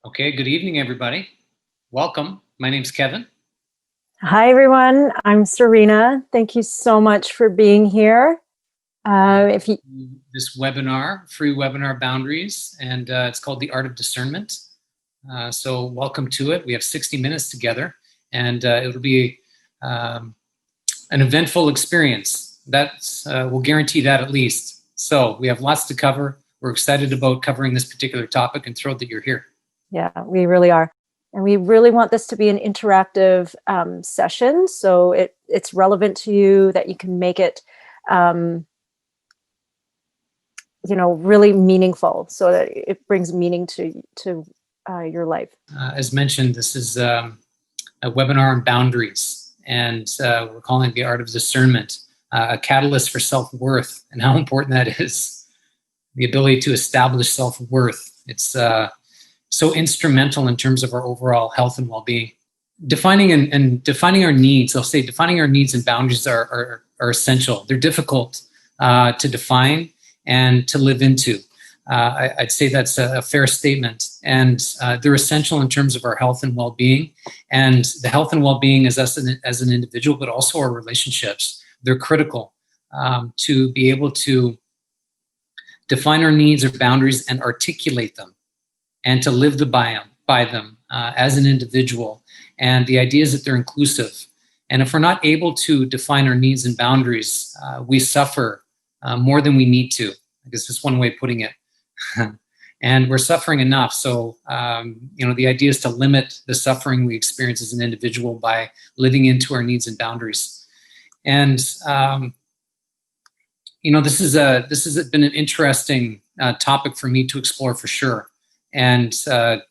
Okay, good evening, everybody. Welcome. My name's Kevin. Hi, everyone. I'm Serena. Thank you so much for being here. If you, This webinar, free webinar boundaries, and it's called the Art of Discernment. So welcome to it. We have 60 minutes together, and it'll be an eventful experience. We'll guarantee that at least. So we have lots to cover. We're excited about covering this particular topic and thrilled that you're here. yeah, we really are. And we really want this to be an interactive session. So it's relevant to you, that you can make it, really meaningful, so that it brings meaning to your life. As mentioned, this is a webinar on boundaries, and we're calling it the Art of Discernment, a catalyst for self-worth, and how important that is. The ability to establish self-worth. It's so instrumental in terms of our overall health and well-being. Defining our needs, I'll say defining our needs and boundaries are essential. They're difficult to define and to live into. I'd say that's a fair statement. And they're essential in terms of our health and well-being. And the health and well-being as us as an individual, but also our relationships. They're critical to be able to define our needs or boundaries and articulate them, and to live by them as an individual. And the idea is that they're inclusive. And if we're not able to define our needs and boundaries, we suffer more than we need to. I guess that's one way of putting it. And we're suffering enough. So, the idea is to limit the suffering we experience as an individual by living into our needs and boundaries. And, this has been an interesting topic for me to explore for sure. And the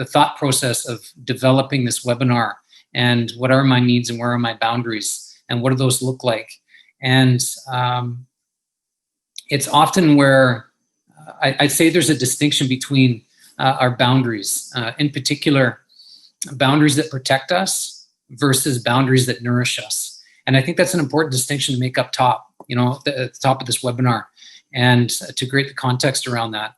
thought process of developing this webinar, and what are my needs and where are my boundaries, and what do those look like? And it's often where I'd say there's a distinction between our boundaries, in particular, boundaries that protect us versus boundaries that nourish us. And I think that's an important distinction to make up top, at the top of this webinar, and to create the context around that.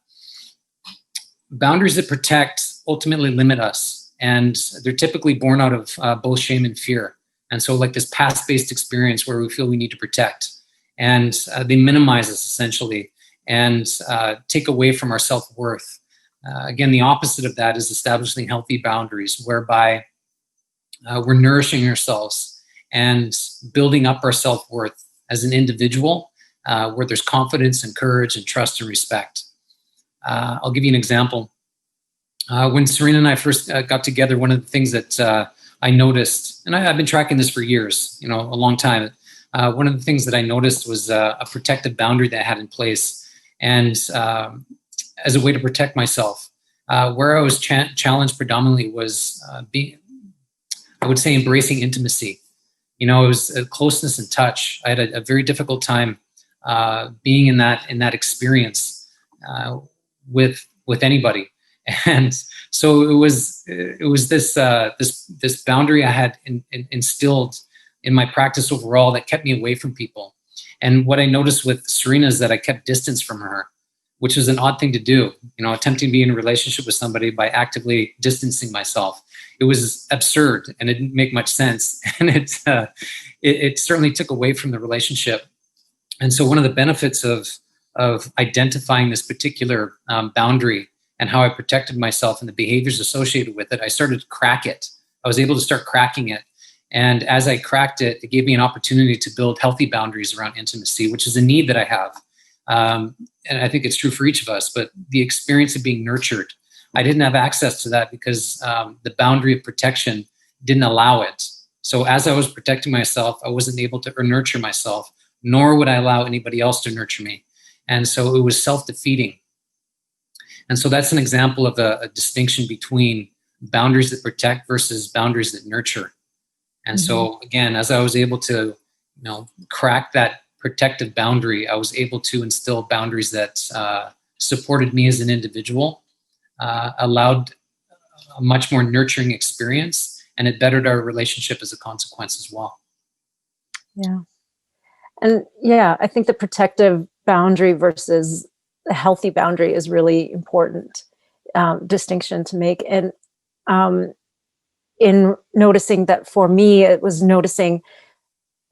Boundaries that protect ultimately limit us, and they're typically born out of both shame and fear. And so like this past-based experience where we feel we need to protect, and they minimize us essentially, and take away from our self-worth. Again, the opposite of that is establishing healthy boundaries, whereby we're nourishing ourselves and building up our self-worth as an individual, where there's confidence and courage and trust and respect. I'll give you an example. When Serena and I first got together, one of the things that I noticed, and I've been tracking this for years, a long time. One of the things that I noticed was a protective boundary that I had in place, and as a way to protect myself. Where I was challenged predominantly was I would say, embracing intimacy. It was closeness and touch. I had a very difficult time being in that experience with anybody. And so it was this boundary I had instilled in my practice overall that kept me away from people. And what I noticed with Serena is that I kept distance from her, which was an odd thing to do, attempting to be in a relationship with somebody by actively distancing myself. It was absurd, and it didn't make much sense. And it certainly took away from the relationship. And so one of the benefits of identifying this particular boundary and how I protected myself and the behaviors associated with it, I started to crack it. I was able to start cracking it. And as I cracked it, it gave me an opportunity to build healthy boundaries around intimacy, which is a need that I have. And I think it's true for each of us, but the experience of being nurtured, I didn't have access to that because the boundary of protection didn't allow it. So as I was protecting myself, I wasn't able to nurture myself, nor would I allow anybody else to nurture me. And so it was self-defeating. And so that's an example of a distinction between boundaries that protect versus boundaries that nurture. And so again, as I was able to, crack that protective boundary, I was able to instill boundaries that supported me as an individual, allowed a much more nurturing experience, and it bettered our relationship as a consequence as well. Yeah. And I think the protective boundary versus the healthy boundary is really important. distinction to make. And in noticing that, for me, it was noticing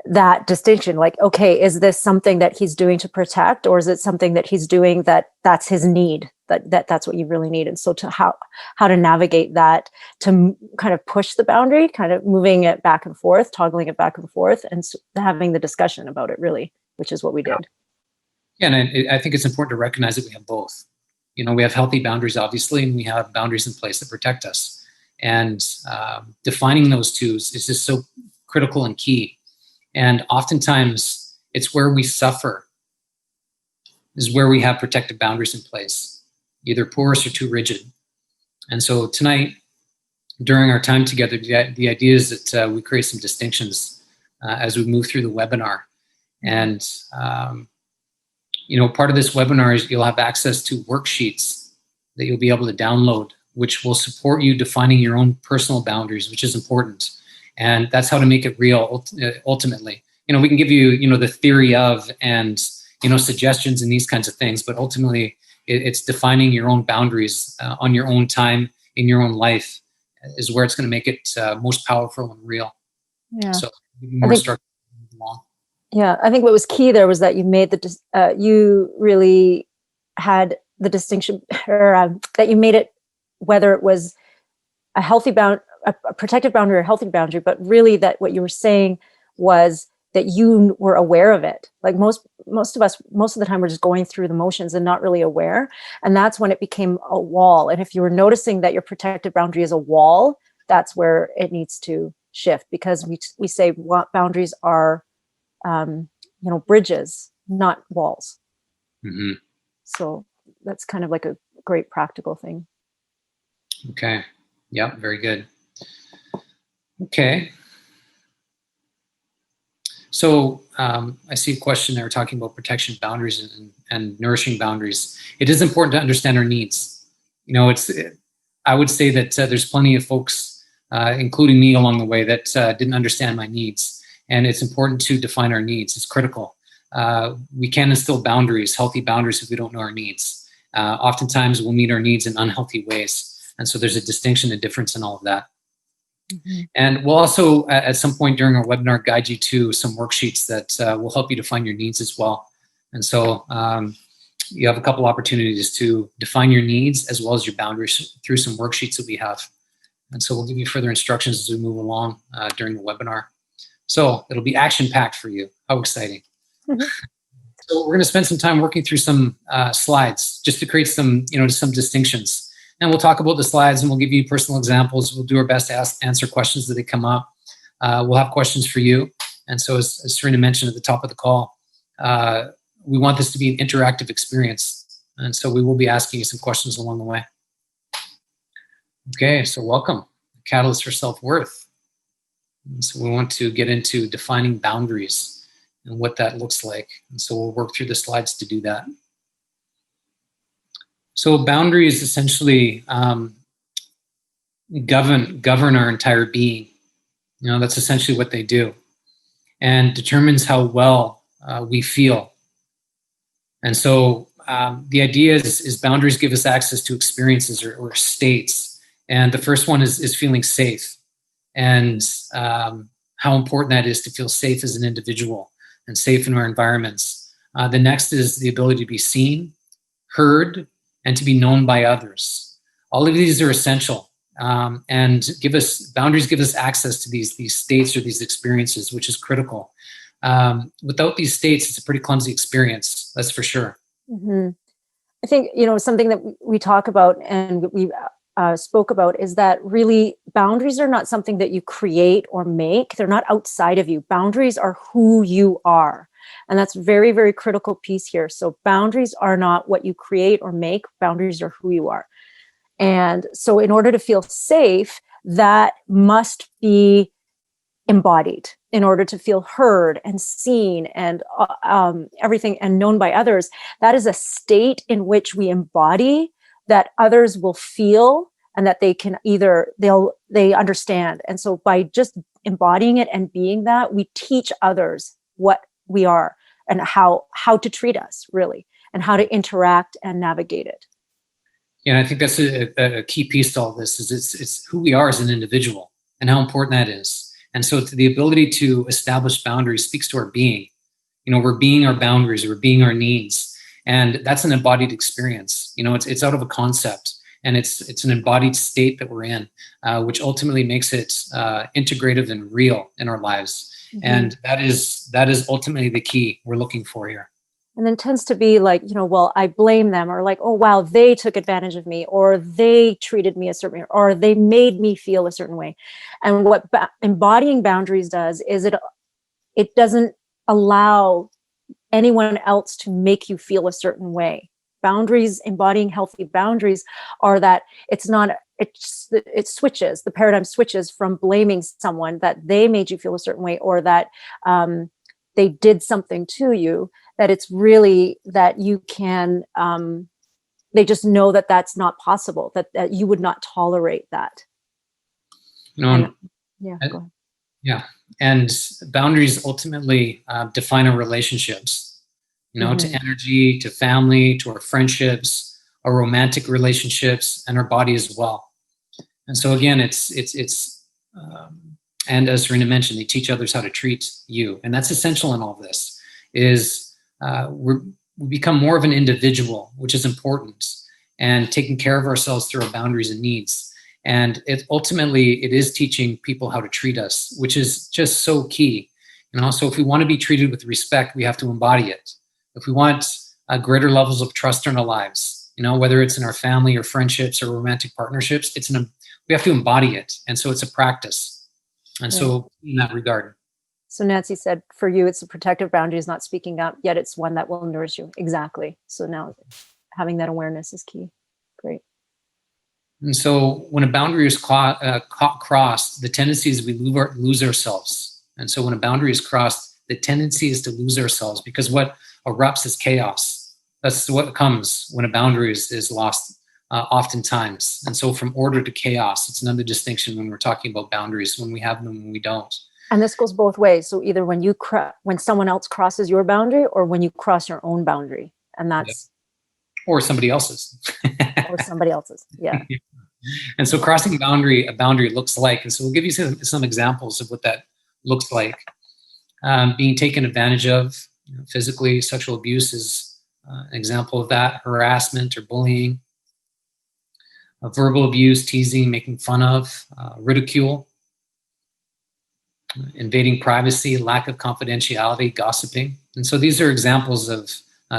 that distinction, like, okay, is this something that he's doing to protect, or is it something that he's doing that's his need, that's what you really need? And so to how to navigate that, to kind of push the boundary, kind of moving it back and forth, toggling it back and forth, and having the discussion about it, really, which is what we did. Yeah, and I think it's important to recognize that we have both. We have healthy boundaries, obviously, and we have boundaries in place that protect us. And defining those two is just so critical and key. And oftentimes, it's where we suffer, is where we have protective boundaries in place, either porous or too rigid. And so tonight, during our time together, the idea is that we create some distinctions as we move through the webinar. And, part of this webinar is you'll have access to worksheets that you'll be able to download, which will support you defining your own personal boundaries, which is important. And that's how to make it real, ultimately. We can give you, the theory of and, suggestions and these kinds of things, but ultimately it's defining your own boundaries on your own time in your own life is where it's going to make it most powerful and real. Yeah. So more structure along. Yeah, I think what was key there was that you made you really had the distinction, or that you made it, whether it was a healthy a protective boundary or a healthy boundary, but really that what you were saying was that you were aware of it. Like most of us, most of the time, we're just going through the motions and not really aware. And that's when it became a wall. And if you were noticing that your protective boundary is a wall, that's where it needs to shift, because we say boundaries are, bridges, not walls. Mm-hmm. So that's kind of like a great practical thing. Okay. Yeah, very good. Okay. So I see a question there talking about protection boundaries and nourishing boundaries. It is important to understand our needs. I would say that there's plenty of folks, including me along the way, that didn't understand my needs. And it's important to define our needs. It's critical. We can instill boundaries, healthy boundaries, if we don't know our needs. Oftentimes we'll meet our needs in unhealthy ways. And so there's a distinction, a difference in all of that. Mm-hmm. And we'll also, at some point during our webinar, guide you to some worksheets that will help you define your needs as well. And so you have a couple opportunities to define your needs as well as your boundaries through some worksheets that we have. And so we'll give you further instructions as we move along during the webinar. So it'll be action-packed for you. How exciting. Mm-hmm. So we're going to spend some time working through some slides just to create some, some distinctions. And we'll talk about the slides and we'll give you personal examples. We'll do our best to answer questions that they come up. We'll have questions for you. And so as Serena mentioned at the top of the call, we want this to be an interactive experience. And so we will be asking you some questions along the way. Okay, so welcome. Catalyst for self-worth. And so we want to get into defining boundaries and what that looks like. And so we'll work through the slides to do that. So boundaries essentially govern our entire being. That's essentially what they do, and determines how well we feel. And so the idea is boundaries give us access to experiences or states. And the first one is feeling safe, and how important that is to feel safe as an individual and safe in our environments. The next is the ability to be seen, heard, and to be known by others. All of these are essential, and boundaries give us access to these states or these experiences, which is critical. Without these states, it's a pretty clumsy experience, that's for sure. Mm-hmm. I think, something that we talk about and we spoke about is that really boundaries are not something that you create or make. They're not outside of you. Boundaries are who you are. And that's very, very critical piece here. So boundaries are not what you create or make. Boundaries are who you are. And so in order to feel safe, that must be embodied. In order to feel heard and seen and everything and known by others, that is a state in which we embody that others will feel and that they can they understand. And so by just embodying it and being that, we teach others what we are and how to treat us, really, and how to interact and navigate it. Yeah, and I think that's a key piece to all this is it's who we are as an individual and how important that is. And so the ability to establish boundaries speaks to our being. We're being our boundaries, we're being our needs. And that's an embodied experience. It's out of a concept, and it's an embodied state that we're in, which ultimately makes it integrative and real in our lives. Mm-hmm. And that is ultimately the key we're looking for here. And then tends to be like, well, I blame them, or like, oh, wow, they took advantage of me, or they treated me a certain way, or they made me feel a certain way. And what embodying boundaries does is it doesn't allow anyone else to make you feel a certain way. Boundaries, embodying healthy boundaries, are that it switches, the paradigm switches from blaming someone that they made you feel a certain way, or that they did something to you, that it's really that you can, they just know that that's not possible, that you would not tolerate that. Yeah, go ahead. Yeah. And boundaries ultimately define our relationships, mm-hmm. to energy, to family, to our friendships, our romantic relationships, and our body as well. And so again, and as Serena mentioned, they teach others how to treat you. And that's essential in all of this, is we become more of an individual, which is important, and taking care of ourselves through our boundaries and needs. And it is teaching people how to treat us, which is just so key. So if we want to be treated with respect, we have to embody it. If we want greater levels of trust in our lives, whether it's in our family or friendships or romantic partnerships, we have to embody it. And so it's a practice. And so in that regard. So Nancy said, for you, it's a protective boundary is not speaking up, yet it's one that will nourish you. Exactly. So now having that awareness is key. Great. And so when a boundary is crossed, the tendency is we lose ourselves. And so when a boundary is crossed, the tendency is to lose ourselves, because what erupts is chaos. That's what comes when a boundary is lost oftentimes. And so from order to chaos, it's another distinction when we're talking about boundaries, when we have them and when we don't. And this goes both ways. So either when someone else crosses your boundary, or when you cross your own boundary. And that's... Or somebody else's. Or somebody else's, yeah. And so crossing a boundary looks like, and so we'll give you some examples of what that looks like. Being taken advantage of, physically, sexual abuse is an example of that. Harassment or bullying. Verbal abuse, teasing, making fun of, ridicule. Invading privacy, lack of confidentiality, gossiping. And so these are examples of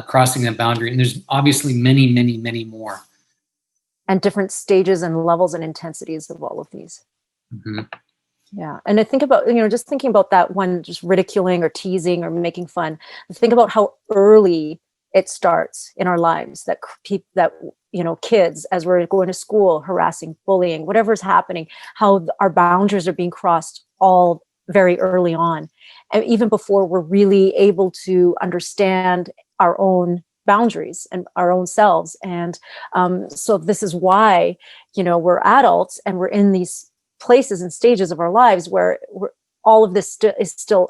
crossing a boundary. And there's obviously many, many, many more. And different stages and levels and intensities of all of these. Mm-hmm. Yeah. And I think about, just thinking about that one, just ridiculing or teasing or making fun. Think about how early it starts in our lives, that kids, as we're going to school, harassing, bullying, whatever's happening, how our boundaries are being crossed all very early on. And even before we're really able to understand our own boundaries and our own selves. And so this is why, we're adults and we're in these places and stages of our lives where all of this is still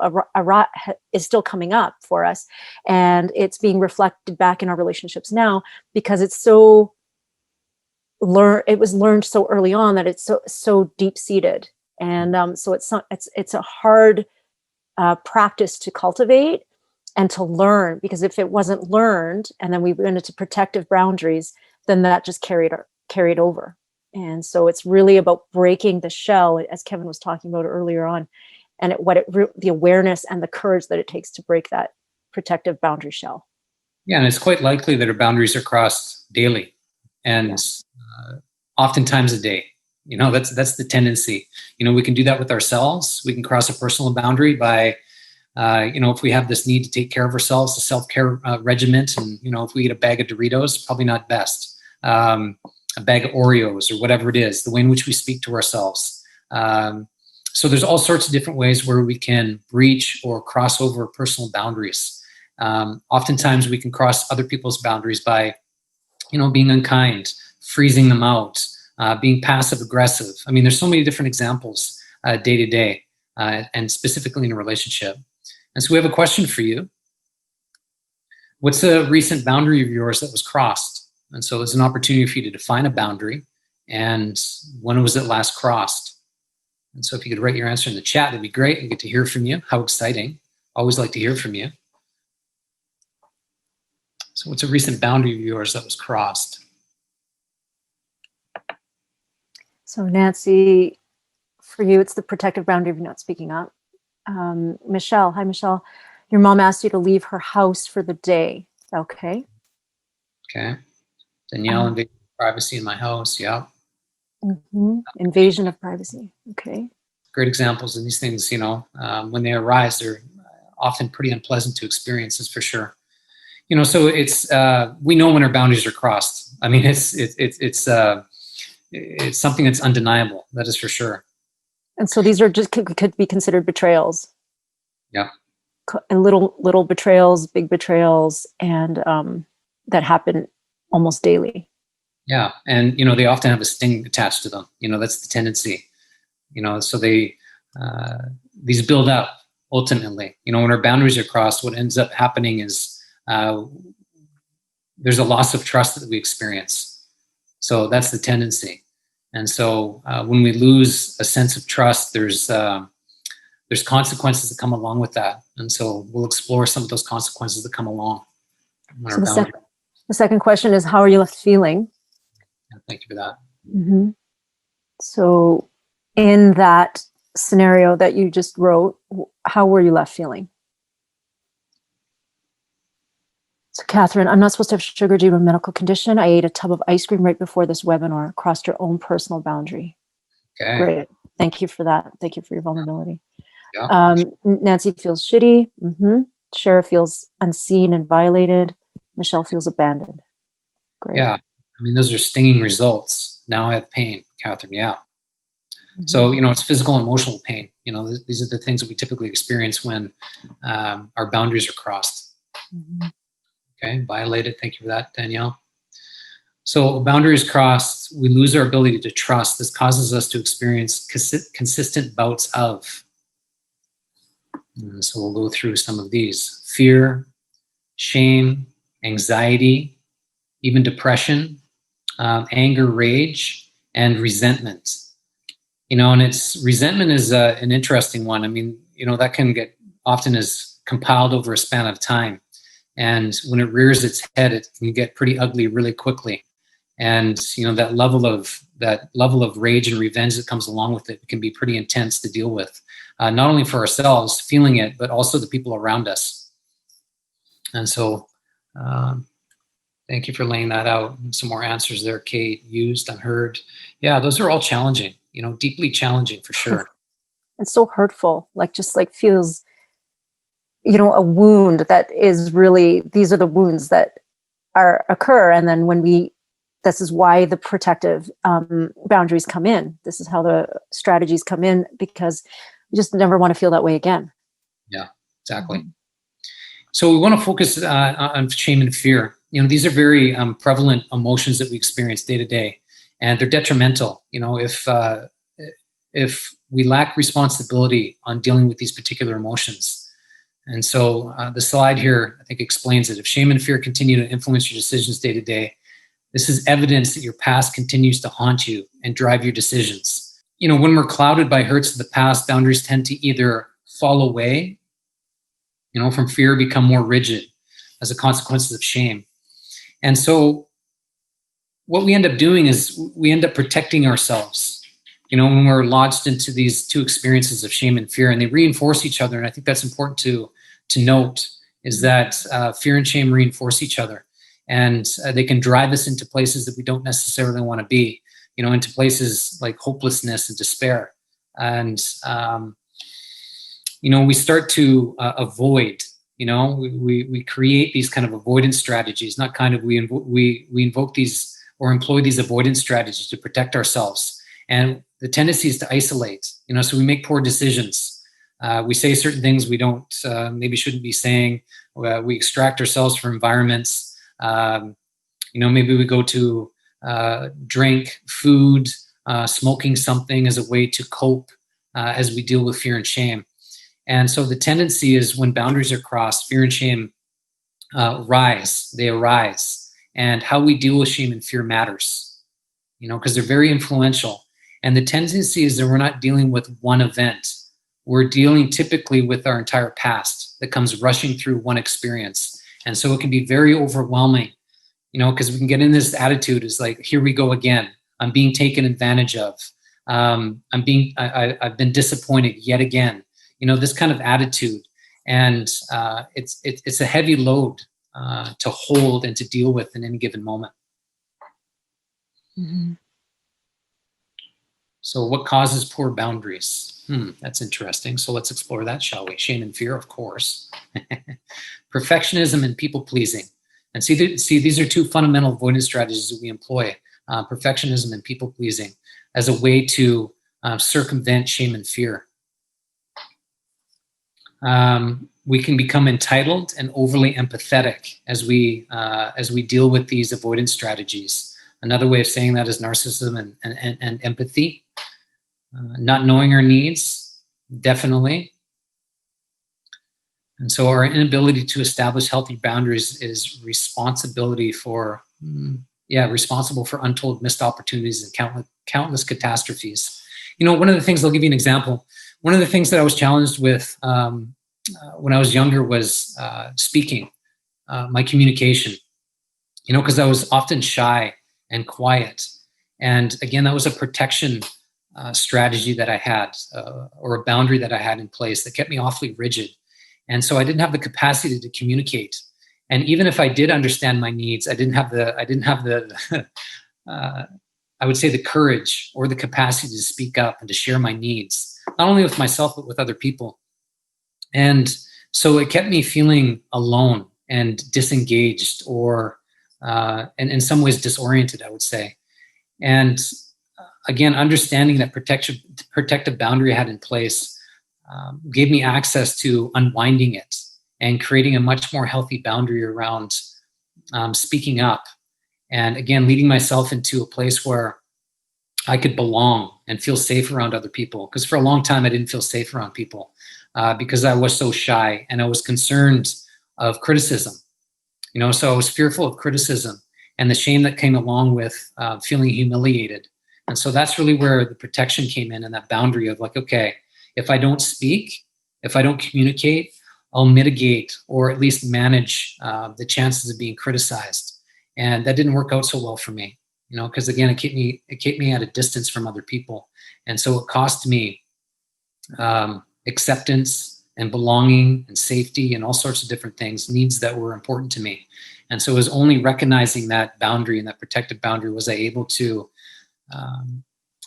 coming up for us. And it's being reflected back in our relationships now, because it's it was learned so early on that it's so deep seated. And so it's a hard practice to cultivate and to learn, because if it wasn't learned and then we went into protective boundaries, then that just carried over. And so it's really about breaking the shell, as Kevin was talking about earlier on, and the awareness and the courage that it takes to break that protective boundary shell. Yeah, and it's quite likely that our boundaries are crossed daily, and oftentimes a day. That's the tendency. We can do that with ourselves. We can cross a personal boundary by, if we have this need to take care of ourselves, the self-care regiment, and, if we eat a bag of Doritos, probably not best. A bag of Oreos or whatever it is, the way in which we speak to ourselves. So there's all sorts of different ways where we can breach or cross over personal boundaries. Oftentimes we can cross other people's boundaries by, being unkind, freezing them out, being passive aggressive. I mean, there's so many different examples day to day, and specifically in a relationship. And so we have a question for you. What's a recent boundary of yours that was crossed? And so it's an opportunity for you to define a boundary and when was it last crossed. And so if you could write your answer in the chat, that'd be great. We get to hear from you. How exciting. Always like to hear from you. So what's a recent boundary of yours that was crossed? So Nancy, for you, it's the protective boundary of not speaking up. Michelle, hi Michelle. Your mom asked you to leave her house for the day. Okay. Okay. Danielle, invading privacy in my house. Yeah. Invasion of privacy. Okay. Great examples of these things, when they arise, they're often pretty unpleasant to experience, is for sure. So it's, we know when our boundaries are crossed. I mean, it's something that's undeniable. That is for sure. And so these are just could be considered betrayals. Yeah. And little betrayals, big betrayals, and that happen almost daily. Yeah. And, they often have a sting attached to them. That's the tendency, so these build up ultimately. When our boundaries are crossed, what ends up happening is there's a loss of trust that we experience. So that's the tendency. And so when we lose a sense of trust, there's consequences that come along with that. And so we'll explore some of those consequences that come along. So the second question is, how are you left feeling? Yeah, thank you for that. Mm-hmm. So in that scenario that you just wrote, how were you left feeling? So Catherine, I'm not supposed to have sugar due to a medical condition. I ate a tub of ice cream right before this webinar, crossed your own personal boundary. Okay. Great. Thank you for that. Thank you for your vulnerability. Yeah. Nancy feels shitty. Shara feels unseen and violated. Michelle feels abandoned. Great. Yeah. I mean, those are stinging results. Now I have pain, Catherine. Yeah. So, it's physical and emotional pain. These are the things that we typically experience when our boundaries are crossed. Okay, violated. Thank you for that, Danielle. So boundaries crossed, we lose our ability to trust. This causes us to experience consistent bouts of. And so we'll go through some of these. Fear, shame, anxiety, even depression, anger, rage, and resentment. And resentment is an interesting one. I mean, that can get often is compiled over a span of time. And when it rears its head, it can get pretty ugly really quickly. And that level of rage and revenge that comes along with it can be pretty intense to deal with, not only for ourselves feeling it, but also the people around us. And so, thank you for laying that out. Some more answers there, Kate. Used, unheard. Yeah, those are all challenging. Deeply challenging for sure. It's so hurtful. Just feels. A wound that is really, these are the wounds that occur. And then this is why the protective boundaries come in. This is how the strategies come in, because we just never want to feel that way again. Yeah, exactly. So we want to focus on shame and fear. These are very prevalent emotions that we experience day to day, and they're detrimental. If we lack responsibility on dealing with these particular emotions. And so the slide here, I think, explains it. If shame and fear continue to influence your decisions day to day, this is evidence that your past continues to haunt you and drive your decisions. When we're clouded by hurts of the past, boundaries tend to either fall away, from fear, become more rigid as a consequence of shame. And so what we end up doing is we end up protecting ourselves, when we're launched into these two experiences of shame and fear, and they reinforce each other. And I think that's important to note, is that fear and shame reinforce each other, and they can drive us into places that we don't necessarily want to be, into places like hopelessness and despair. And, we start to avoid, we create these kind of avoidance strategies, not kind of, we invoke these or employ these avoidance strategies to protect ourselves. And the tendency is to isolate, so we make poor decisions. We say certain things we don't, maybe shouldn't be saying. We extract ourselves from environments. Maybe we go to drink, food, smoking something as a way to cope as we deal with fear and shame. And so the tendency is when boundaries are crossed, fear and shame rise. They arise. And how we deal with shame and fear matters, because they're very influential. And the tendency is that we're not dealing with one event. We're dealing typically with our entire past that comes rushing through one experience. And so it can be very overwhelming, because we can get in this attitude is like, here we go again. I'm being taken advantage of. I've been disappointed yet again. This kind of attitude. And it's a heavy load to hold and to deal with in any given moment. Mm-hmm. So what causes poor boundaries? That's interesting. So let's explore that, shall we? Shame and fear, of course. Perfectionism and people-pleasing. And see, these are two fundamental avoidance strategies that we employ. Perfectionism and people-pleasing as a way to circumvent shame and fear. We can become entitled and overly empathetic as we deal with these avoidance strategies. Another way of saying that is narcissism and empathy. Not knowing our needs, definitely. And so our inability to establish healthy boundaries is responsible for untold missed opportunities and countless catastrophes. One of the things, I'll give you an example. One of the things that I was challenged with when I was younger was speaking, my communication, because I was often shy and quiet. And again, that was a protection strategy that I had, or a boundary that I had in place that kept me awfully rigid. And so I didn't have the capacity to communicate. And even if I did understand my needs, I didn't have the I would say the courage or the capacity to speak up and to share my needs, not only with myself, but with other people. And so it kept me feeling alone and disengaged, or and in some ways disoriented, I would say. And again, understanding that protective boundary I had in place gave me access to unwinding it and creating a much more healthy boundary around speaking up. And again, leading myself into a place where I could belong and feel safe around other people. Because for a long time, I didn't feel safe around people because I was so shy and I was concerned of criticism. So I was fearful of criticism and the shame that came along with feeling humiliated. And so that's really where the protection came in, and that boundary of like, okay, if I don't speak, if I don't communicate, I'll mitigate or at least manage the chances of being criticized. And that didn't work out so well for me, because again, it kept me at a distance from other people. And so it cost me acceptance and belonging and safety and all sorts of different things, needs that were important to me. And so it was only recognizing that boundary and that protective boundary was I able to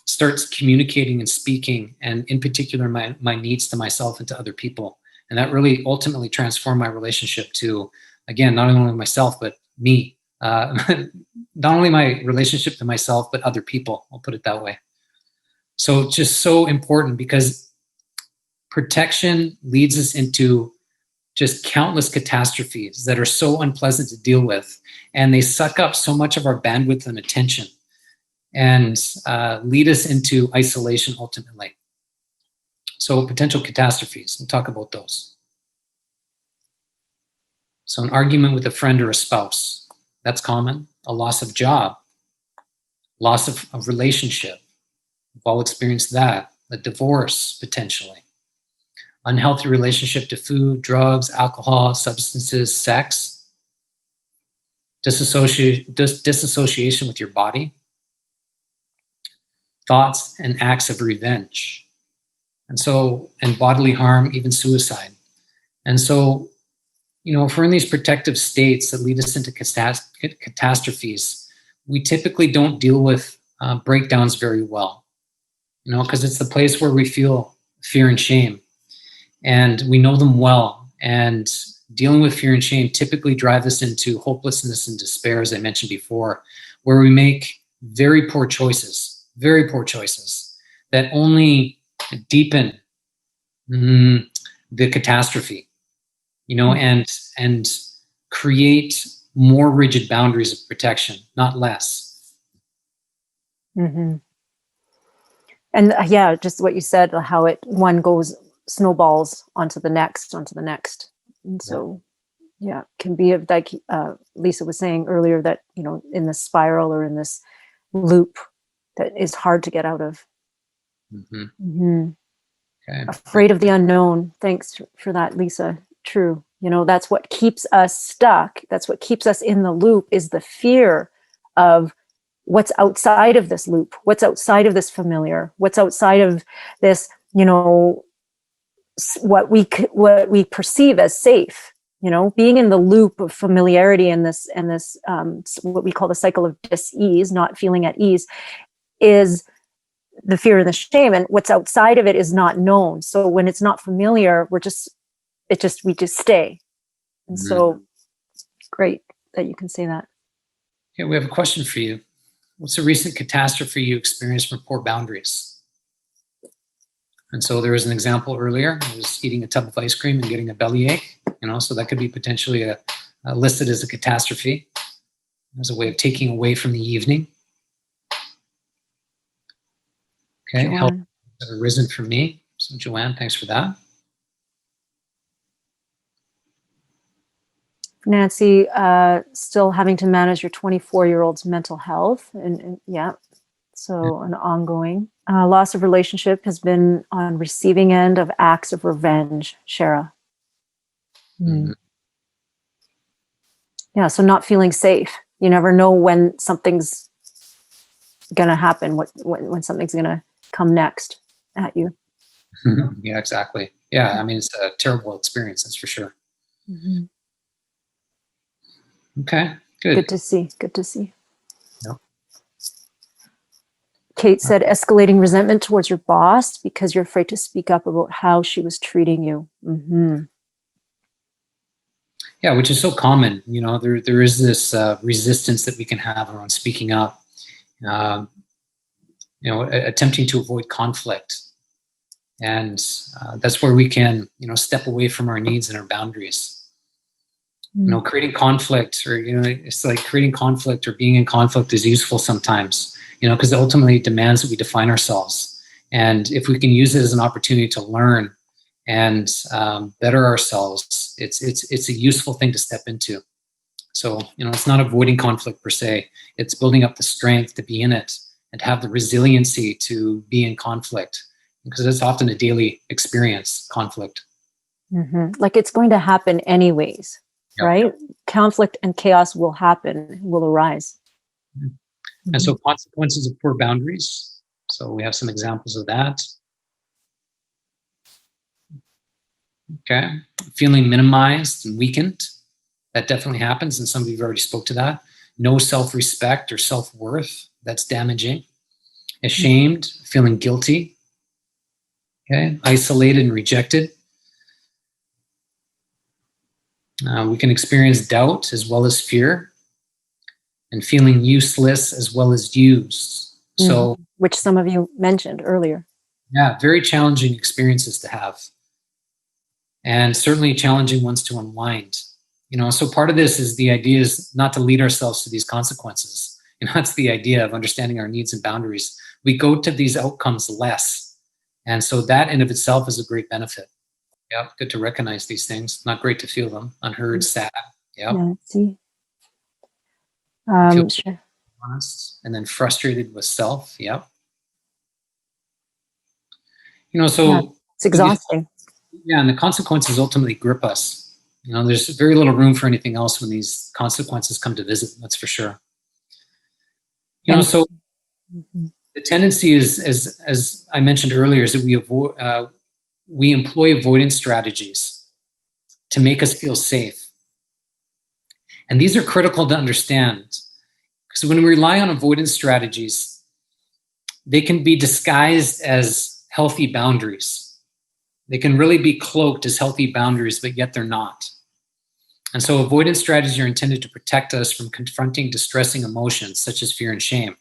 start communicating and speaking, and in particular my needs to myself and to other people. And that really ultimately transformed my relationship to, again, not only myself, but me. Not only my relationship to myself, but other people, I'll put it that way. So just so important, because protection leads us into just countless catastrophes that are so unpleasant to deal with. And they suck up so much of our bandwidth and attention and lead us into isolation ultimately. So potential catastrophes, we'll talk about those. So an argument with a friend or a spouse, that's common. A loss of job, loss of relationship, we've all experienced that. A divorce, potentially. Unhealthy relationship to food, drugs, alcohol, substances, sex. Disassociation with your body. Thoughts and acts of revenge. And bodily harm, even suicide. And so, if we're in these protective states that lead us into catastrophes, we typically don't deal with breakdowns very well, because it's the place where we feel fear and shame, and we know them well. And dealing with fear and shame typically drive us into hopelessness and despair, as I mentioned before, where we make very poor choices that only deepen the catastrophe, and create more rigid boundaries of protection, not less. Mm-hmm. And just what you said, how one snowballs onto the next. And so Yeah, can be like Lisa was saying earlier, that in this spiral or in this loop that is hard to get out of. Mm-hmm. Mm-hmm. Okay. Afraid of the unknown. Thanks for that, Lisa. True. That's what keeps us stuck. That's what keeps us in the loop, is the fear of what's outside of this loop, what's outside of this familiar, what's outside of this, what we perceive as safe. Being in the loop of familiarity and this what we call the cycle of dis-ease, not feeling at ease, is the fear and the shame, and what's outside of it is not known. So when it's not familiar, we just stay. And so great that you can say that. Okay, we have a question for you. What's a recent catastrophe you experienced from poor boundaries? And so there was an example earlier. I was eating a tub of ice cream and getting a bellyache, so that could be potentially listed as a catastrophe, as a way of taking away from the evening. Okay, help have arisen for me. So Joanne, thanks for that. Nancy, still having to manage your 24-year-old's mental health, and yeah, so an ongoing loss of relationship has been on receiving end of acts of revenge. Shara. Mm. Yeah, so not feeling safe. You never know when something's gonna happen. When something's gonna come next at you. Yeah, exactly. Yeah, I mean, it's a terrible experience, that's for sure. Mm-hmm. Okay, good. Good to see. Good to see. Yep. Kate said, escalating resentment towards your boss because you're afraid to speak up about how she was treating you. Mm-hmm. Yeah, which is so common. There is this resistance that we can have around speaking up. Attempting to avoid conflict. And that's where we can, step away from our needs and our boundaries. Creating conflict, or, it's like creating conflict or being in conflict is useful sometimes, because ultimately it demands that we define ourselves. And if we can use it as an opportunity to learn and better ourselves, it's a useful thing to step into. So, it's not avoiding conflict per se. It's building up the strength to be in it and have the resiliency to be in conflict, because it's often a daily experience, conflict. Mm-hmm. Like it's going to happen anyways, yep. Right? Conflict and chaos will happen, will arise. Mm-hmm. And so consequences of poor boundaries. So we have some examples of that. Okay. Feeling minimized and weakened. That definitely happens, and some of you have already spoke to that. No self-respect or self-worth. That's damaging. Ashamed, feeling guilty. Okay. Isolated and rejected. We can experience doubt as well as fear, and feeling useless as well as used. So, which some of you mentioned earlier. Yeah, very challenging experiences to have, and certainly challenging ones to unwind. So part of this is the idea is not to lead ourselves to these consequences. That's the idea of understanding our needs and boundaries. We go to these outcomes less, and so that in of itself is a great benefit. Yeah, good to recognize these things. Not great to feel them. Unheard, sad. Yeah. See. Sure. Honest, and then frustrated with self. Yep. So it's exhausting. And the consequences ultimately grip us. There's very little room for anything else when these consequences come to visit. That's for sure. So the tendency is, as I mentioned earlier, is that we employ avoidance strategies to make us feel safe. And these are critical to understand, because when we rely on avoidance strategies, they can be disguised as healthy boundaries. They can really be cloaked as healthy boundaries, but yet they're not. And so avoidance strategies are intended to protect us from confronting distressing emotions such as fear and shame.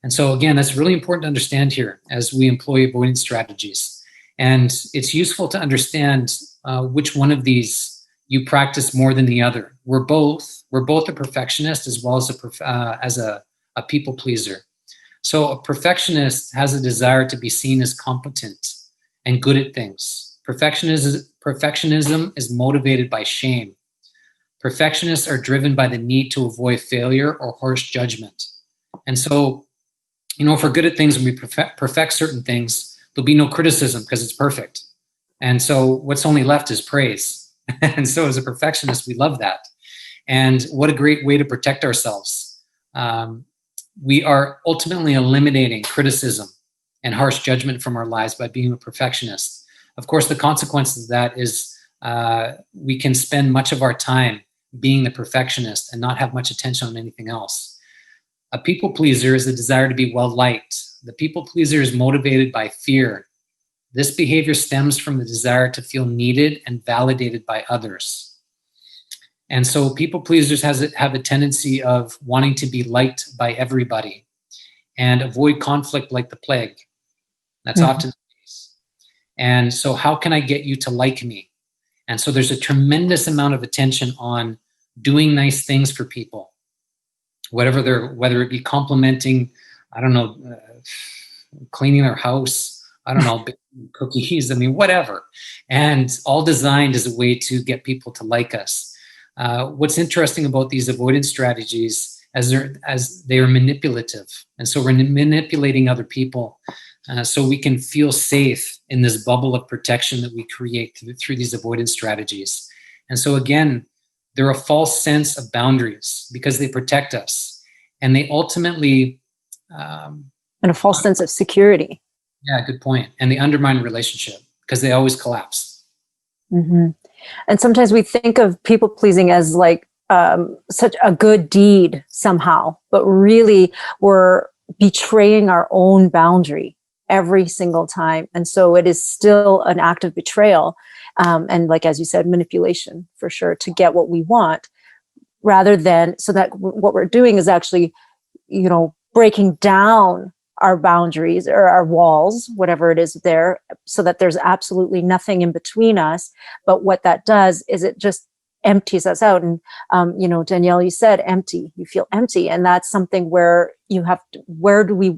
And so again, that's really important to understand here as we employ avoidance strategies. And it's useful to understand which one of these you practice more than the other. We're both a perfectionist as well as a people pleaser. So a perfectionist has a desire to be seen as competent and good at things. Perfectionism is motivated by shame. Perfectionists are driven by the need to avoid failure or harsh judgment. And so, if we're good at things and we perfect certain things, there'll be no criticism because it's perfect. And so what's only left is praise. And so as a perfectionist, we love that. And what a great way to protect ourselves. We are ultimately eliminating criticism and harsh judgment from our lives by being a perfectionist. Of course, the consequence of that is we can spend much of our time being the perfectionist and not have much attention on anything else. A people pleaser is a desire to be well liked. The people pleaser is motivated by fear. This behavior stems from the desire to feel needed and validated by others. And so people pleasers have a tendency of wanting to be liked by everybody and avoid conflict like the plague. That's often the case. And so how can I get you to like me? And so there's a tremendous amount of attention on doing nice things for people, whether it be complimenting, I don't know, cleaning their house, I don't know, cookies, whatever. And all designed as a way to get people to like us. What's interesting about these avoidance strategies as they are manipulative. And so we're manipulating other people so we can feel safe in this bubble of protection that we create through these avoidance strategies. And so again, they're a false sense of boundaries because they protect us. And they ultimately... and a false sense of security. Yeah, good point. And they undermine relationship because they always collapse. Mm-hmm. And sometimes we think of people pleasing as like such a good deed somehow, but really we're betraying our own boundary every single time. And so it is still an act of betrayal. And like, as you said, manipulation for sure to get what we want rather than, so that what we're doing is actually, breaking down our boundaries or our walls, whatever it is there, so that there's absolutely nothing in between us. But what that does is it just empties us out. And, Danielle, you said empty, you feel empty. And that's something where you have to, where do we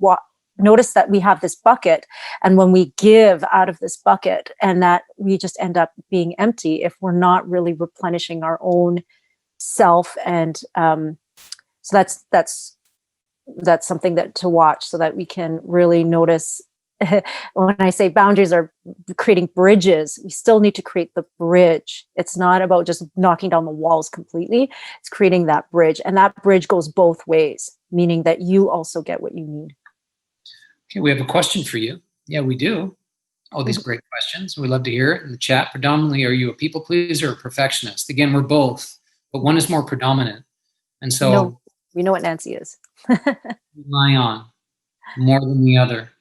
notice that we have this bucket. And when we give out of this bucket and that we just end up being empty if we're not really replenishing our own self. And so that's something that to watch so that we can really notice. When I say boundaries are creating bridges, we still need to create the bridge. It's not about just knocking down the walls completely. It's creating that bridge. And that bridge goes both ways, meaning that you also get what you need. Okay, we have a question for you. Yeah, we do. All these great questions. We love to hear it in the chat. Predominantly, are you a people pleaser or a perfectionist? Again, we're both, but one is more predominant. And so we know what Nancy is. Rely on more than the other.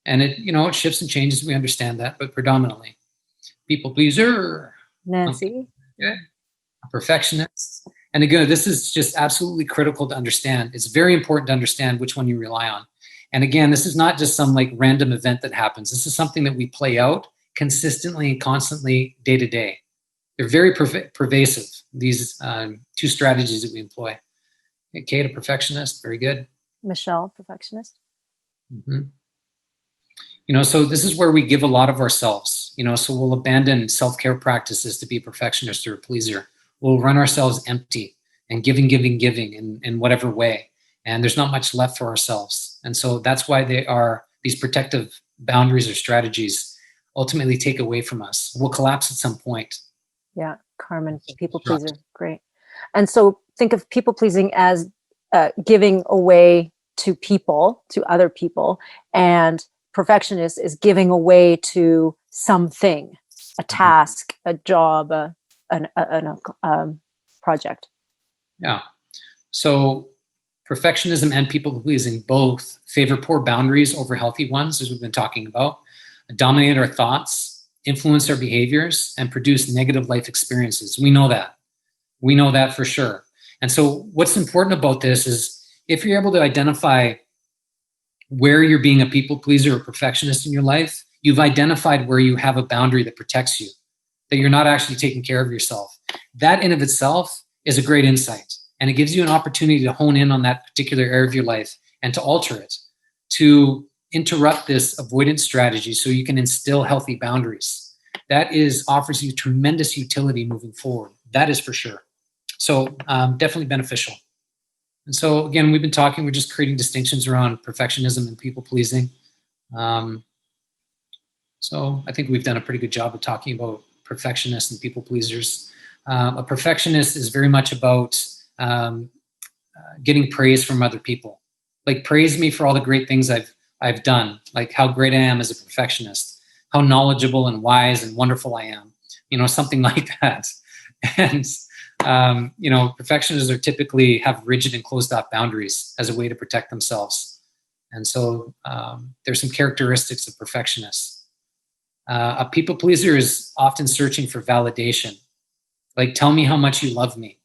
And it shifts and changes. We understand that, but predominantly people pleaser. Nancy. Okay. A perfectionist. And again, this is just absolutely critical to understand. It's very important to understand which one you rely on. And again, this is not just some like random event that happens. This is something that we play out consistently and constantly day to day. They're very pervasive, these two strategies that we employ. Okay, Kate, a perfectionist. Very good. Michelle, perfectionist. Mm-hmm. So this is where we give a lot of ourselves, so we'll abandon self-care practices to be a perfectionist or a pleaser. We'll run ourselves empty and giving in whatever way. And there's not much left for ourselves. And so that's why these protective boundaries or strategies ultimately take away from us. We'll collapse at some point. Yeah, Carmen, people pleaser, great. And so think of people pleasing as giving away to people, to other people, and perfectionist is giving away to something, a task, a job, a project. Yeah. So perfectionism and people pleasing both favor poor boundaries over healthy ones, as we've been talking about, dominate our thoughts, influence our behaviors, and produce negative life experiences. We know that. We know that for sure. And so what's important about this is if you're able to identify where you're being a people pleaser or perfectionist in your life, you've identified where you have a boundary that protects you, that you're not actually taking care of yourself. That in of itself is a great insight. And it gives you an opportunity to hone in on that particular area of your life and to alter it, to interrupt this avoidance strategy so you can instill healthy boundaries. That offers you tremendous utility moving forward. That is for sure. So definitely beneficial. And so again, we're just creating distinctions around perfectionism and people pleasing. So I think we've done a pretty good job of talking about perfectionists and people pleasers. A perfectionist is very much about getting praise from other people. Like, praise me for all the great things I've done, like how great I am as a perfectionist, how knowledgeable and wise and wonderful I am, something like that. And perfectionists are typically have rigid and closed off boundaries as a way to protect themselves. And so there's some characteristics of perfectionists. A people pleaser is often searching for validation. Like, tell me how much you love me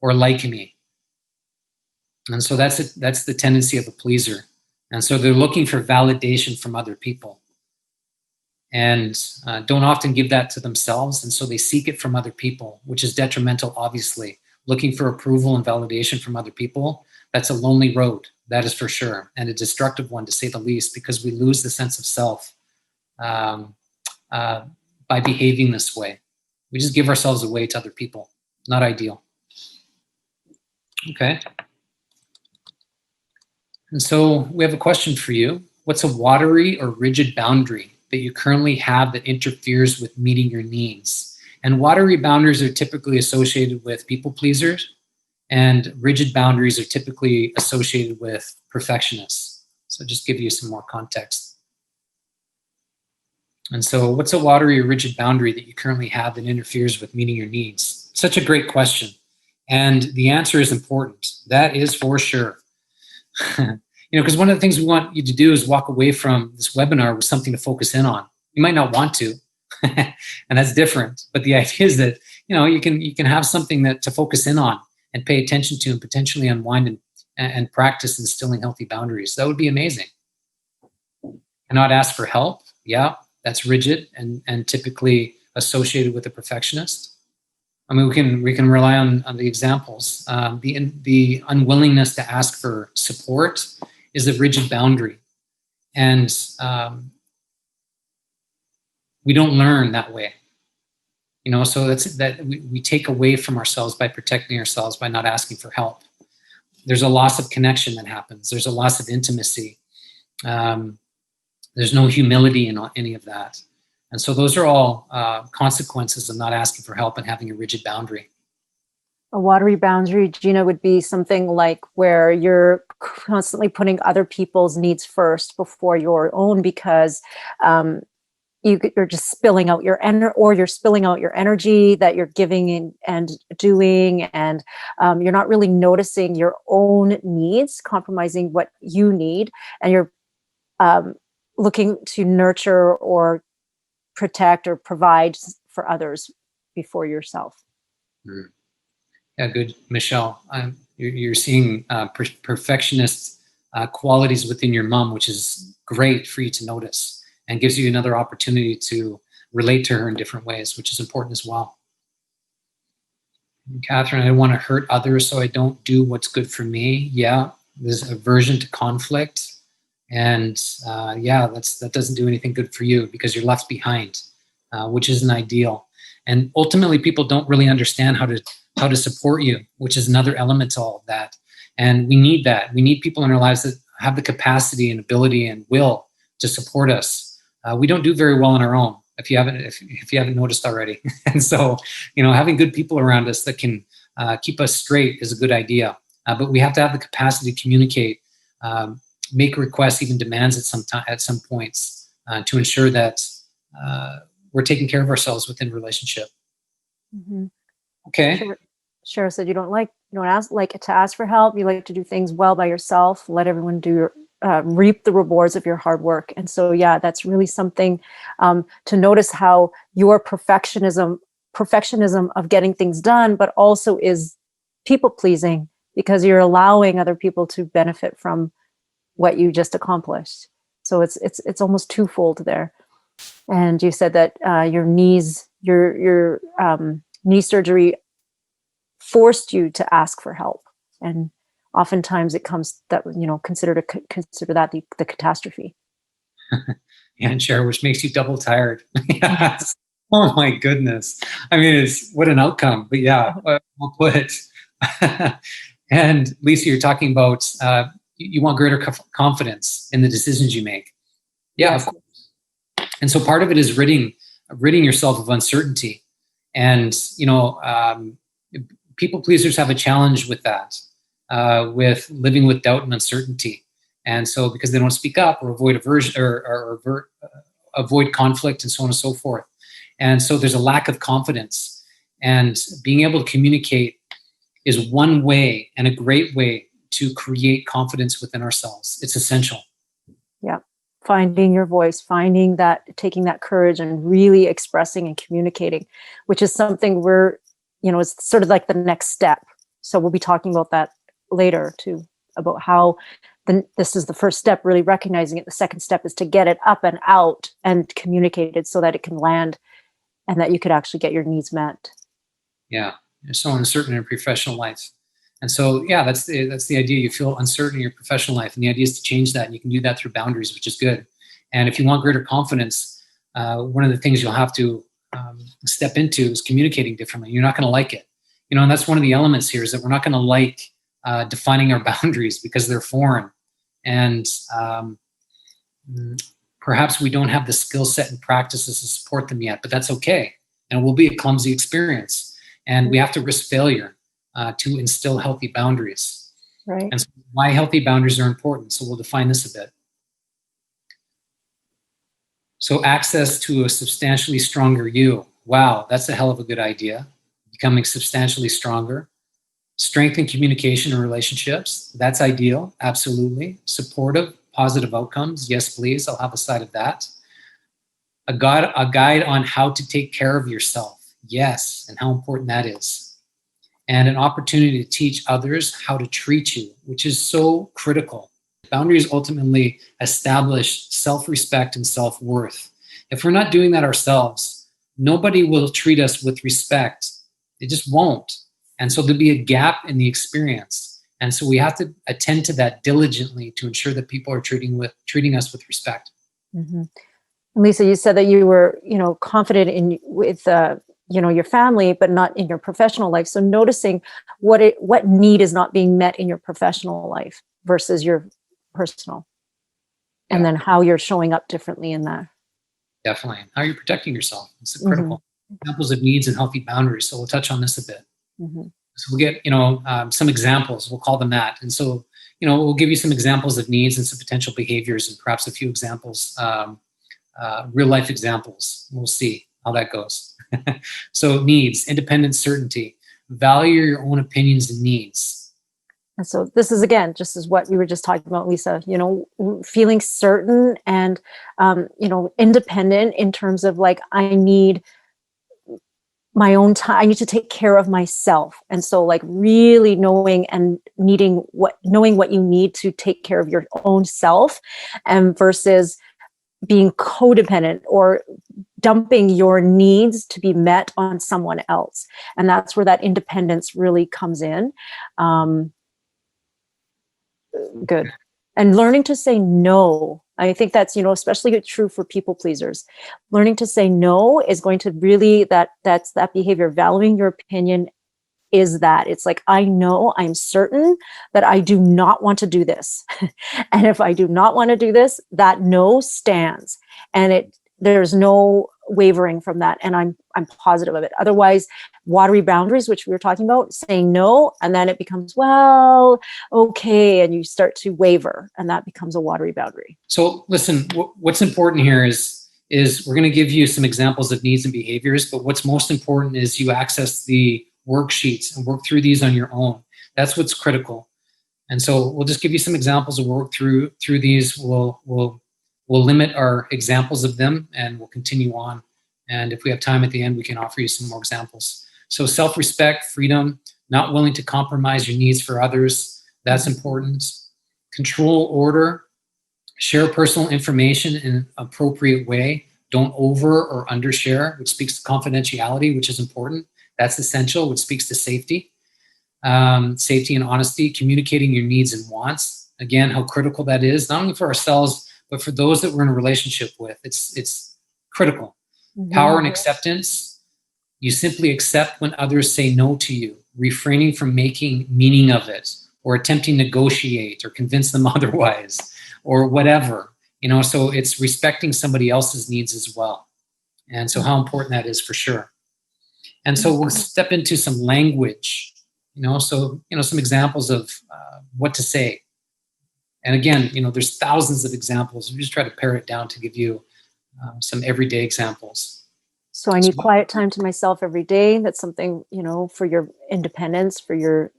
or like me. And so that's the tendency of a pleaser. And so they're looking for validation from other people, and don't often give that to themselves. And so they seek it from other people, which is detrimental, obviously. Looking for approval and validation from other people, that's a lonely road, that is for sure, and a destructive one, to say the least, because we lose the sense of self by behaving this way. We just give ourselves away to other people. Not ideal. Okay. And so we have a question for you. What's a watery or rigid boundary that you currently have that interferes with meeting your needs? And watery boundaries are typically associated with people pleasers, and rigid boundaries are typically associated with perfectionists. So just give you some more context. And so what's a watery or rigid boundary that you currently have that interferes with meeting your needs? Such a great question. And the answer is important. That is for sure. Because one of the things we want you to do is walk away from this webinar with something to focus in on. You might not want to, and that's different. But the idea is that, you can have something to focus in on and pay attention to, and potentially unwind and practice instilling healthy boundaries. That would be amazing. Cannot ask for help. Yeah, that's rigid and typically associated with a perfectionist. I mean, we can rely on the examples. The unwillingness to ask for support is a rigid boundary, and we don't learn that way. So that we take away from ourselves by protecting ourselves, by not asking for help. There's a loss of connection that happens. There's a loss of intimacy. There's no humility in any of that. And so those are all consequences of not asking for help and having a rigid boundary. A watery boundary, Gina, would be something like where you're constantly putting other people's needs first before your own, because you're just spilling out your energy that you're giving and doing, and you're not really noticing your own needs, compromising what you need, and you're looking to nurture or protect or provide for others before yourself. Yeah, good, Michelle. You're seeing perfectionist qualities within your mom, which is great for you to notice, and gives you another opportunity to relate to her in different ways, which is important as well. And Catherine, I don't want to hurt others, so I don't do what's good for me. Yeah, there's aversion to conflict. And that doesn't do anything good for you, because you're left behind, which isn't ideal. And ultimately, people don't really understand how to support you, which is another element to all of that. And we need that. We need people in our lives that have the capacity and ability and will to support us. We don't do very well on our own, if you haven't noticed already. And so, having good people around us that can keep us straight is a good idea. But we have to have the capacity to communicate, make requests, even demands at some points, to ensure that we're taking care of ourselves within relationship. Mm-hmm. Okay. Cheryl said you don't like to ask for help. You like to do things well by yourself. Let everyone reap the rewards of your hard work. And so, yeah, that's really something to notice, how your perfectionism of getting things done, but also is people pleasing, because you're allowing other people to benefit from what you just accomplished. So it's almost twofold there. And you said that your knee surgery forced you to ask for help, and oftentimes it comes that consider that the catastrophe. Yeah, and Cheryl, which makes you double tired. Yes. Oh my goodness. I mean, what an outcome. But yeah, well put. And Lisa, you're talking about you want greater confidence in the decisions you make. Yeah, Yes. of course. And so part of it is ridding yourself of uncertainty. And, people pleasers have a challenge with that, with living with doubt and uncertainty. And so because they don't speak up or avoid aversion or avoid conflict and so on and so forth. And so there's a lack of confidence. And being able to communicate is one way and a great way to create confidence within ourselves. It's essential. Yeah. Finding your voice, finding that, taking that courage and really expressing and communicating, which is something it's sort of like the next step. So we'll be talking about that later too, about how this is the first step, really recognizing it. The second step is to get it up and out and communicated so that it can land and that you could actually get your needs met. Yeah. You're so uncertain in your professional life. And so, yeah, that's the idea. You feel uncertain in your professional life. And the idea is to change that. And you can do that through boundaries, which is good. And if you want greater confidence, one of the things you'll have to step into is communicating differently. You're not going to like it. And that's one of the elements here is that we're not going to like defining our boundaries because they're foreign. And perhaps we don't have the skill set and practices to support them yet, but that's okay. And it will be a clumsy experience. And we have to risk failure to instill healthy boundaries. Right. And so why healthy boundaries are important. So we'll define this a bit. So access to a substantially stronger you. Wow, that's a hell of a good idea. Becoming substantially stronger. Strength in communication and relationships. That's ideal. Absolutely. Supportive, positive outcomes. Yes, please. I'll have a side of that. A guide on how to take care of yourself. Yes, and how important that is. And an opportunity to teach others how to treat you, which is so critical. Boundaries ultimately establish self-respect and self-worth. If we're not doing that ourselves, nobody will treat us with respect. They just won't. And so there'll be a gap in the experience. And so we have to attend to that diligently to ensure that people are treating us with respect. Mm-hmm. Lisa, you said that you were, confident with your family, but not in your professional life. So noticing what need is not being met in your professional life versus your personal, and then how you're showing up differently in that. Definitely. How you're protecting yourself. It's critical. Examples of needs and healthy boundaries. So we'll touch on this a bit. Mm-hmm. So we'll get, some examples. We'll call them that. And so, we'll give you some examples of needs and some potential behaviors and perhaps a few examples, real life examples. We'll see how that goes. So needs, independent certainty, value your own opinions and needs. And so this is, again, just as what we were just talking about, Lisa, feeling certain and, independent in terms of like, I need my own time. I need to take care of myself. And so like really knowing what you need to take care of your own self, and versus being codependent or dumping your needs to be met on someone else. And that's where that independence really comes in. Good. And learning to say no. I think that's, especially true for people pleasers. Learning to say no is going to really, that's that behavior. Valuing your opinion is that it's like, I know, I'm certain that I do not want to do this. And if I do not want to do this, that no stands. And there's no wavering from that. And I'm positive of it. Otherwise, watery boundaries, which we were talking about, saying no, and then it becomes, well, okay. And you start to waver, and that becomes a watery boundary. So listen, what's important here is we're going to give you some examples of needs and behaviors, but what's most important is you access the worksheets and work through these on your own. That's what's critical. And so we'll just give you some examples and work through these. We'll limit our examples of them, and we'll continue on. And if we have time at the end, we can offer you some more examples. So self-respect, freedom, not willing to compromise your needs for others. That's important. Control, order, share personal information in an appropriate way. Don't over or undershare, which speaks to confidentiality, which is important. That's essential, which speaks to safety. Safety and honesty, communicating your needs and wants. Again, how critical that is, not only for ourselves, but for those that we're in a relationship with. It's critical. Mm-hmm. Power and acceptance. You simply accept when others say no to you. refraining from making meaning of it, or attempting to negotiate or convince them otherwise, or whatever. So it's respecting somebody else's needs as well. And so how important that is for sure. And so we'll step into some language, some examples of what to say. And again, there's thousands of examples. We just try to pare it down to give you some everyday examples. So I need quiet time to myself every day. That's something, for your independence, for your,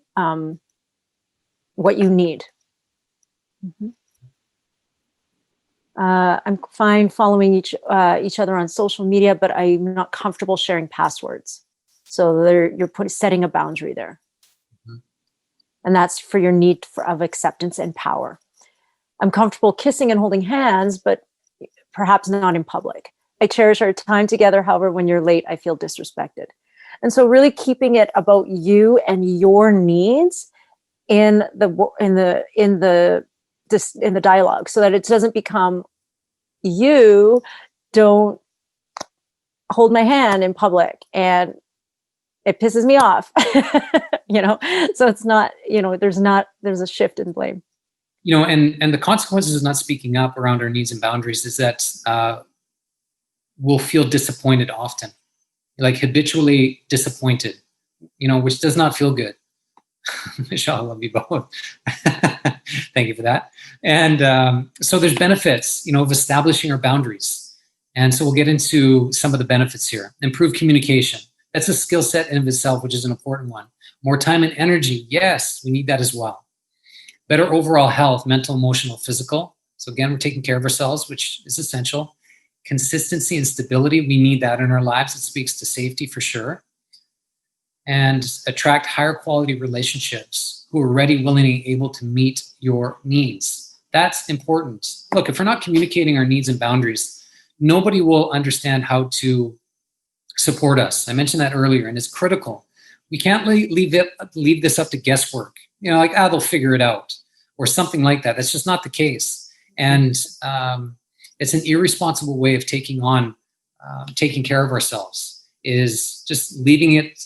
what you need. Mm-hmm. I'm fine following each other on social media, but I'm not comfortable sharing passwords. So you're setting a boundary there. Mm-hmm. And that's for your need of acceptance and power. I'm comfortable kissing and holding hands, but perhaps not in public. I cherish our time together. However, when you're late, I feel disrespected. And so really keeping it about you and your needs in the dialogue, so that it doesn't become, you don't hold my hand in public and it pisses me off. So it's not, there's a shift in blame. And the consequences of not speaking up around our needs and boundaries is that we'll feel disappointed often, like habitually disappointed, which does not feel good. Michelle, I love you both. Thank you for that. And so there's benefits, of establishing our boundaries. And so we'll get into some of the benefits here. Improved communication. That's a skill set in of itself, which is an important one. More time and energy. Yes, we need that as well. Better overall health, mental, emotional, physical. So again, we're taking care of ourselves, which is essential. Consistency and stability. We need that in our lives. It speaks to safety for sure. And attract higher quality relationships who are ready, willing, and able to meet your needs. That's important. Look, if we're not communicating our needs and boundaries, nobody will understand how to support us. I mentioned that earlier, and it's critical. We can't leave this up to guesswork. They'll figure it out or something like that. That's just not the case. And it's an irresponsible way of taking care of ourselves, is just leaving it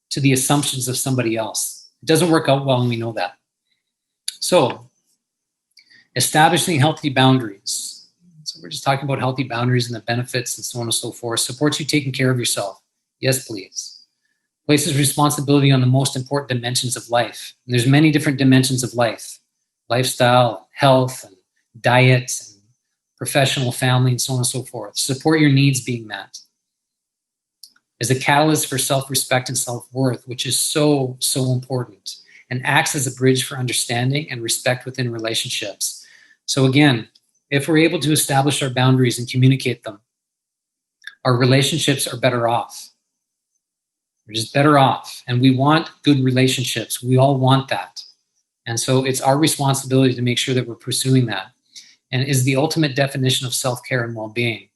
to the assumptions of somebody else. It doesn't work out well, and we know that. So, establishing healthy boundaries. So we're just talking about healthy boundaries and the benefits and so on and so forth. Supports you taking care of yourself. Yes, please. Places responsibility on the most important dimensions of life. And there's many different dimensions of life. Lifestyle, health, and diet, and professional, family, and so on and so forth. Support your needs being met. Is a catalyst for self-respect and self-worth, which is so, so important, and acts as a bridge for understanding and respect within relationships. So again, if we're able to establish our boundaries and communicate them, our relationships are better off. We're just better off, and we want good relationships. We all want that. And so it's our responsibility to make sure that we're pursuing that, and is the ultimate definition of self-care and well-being.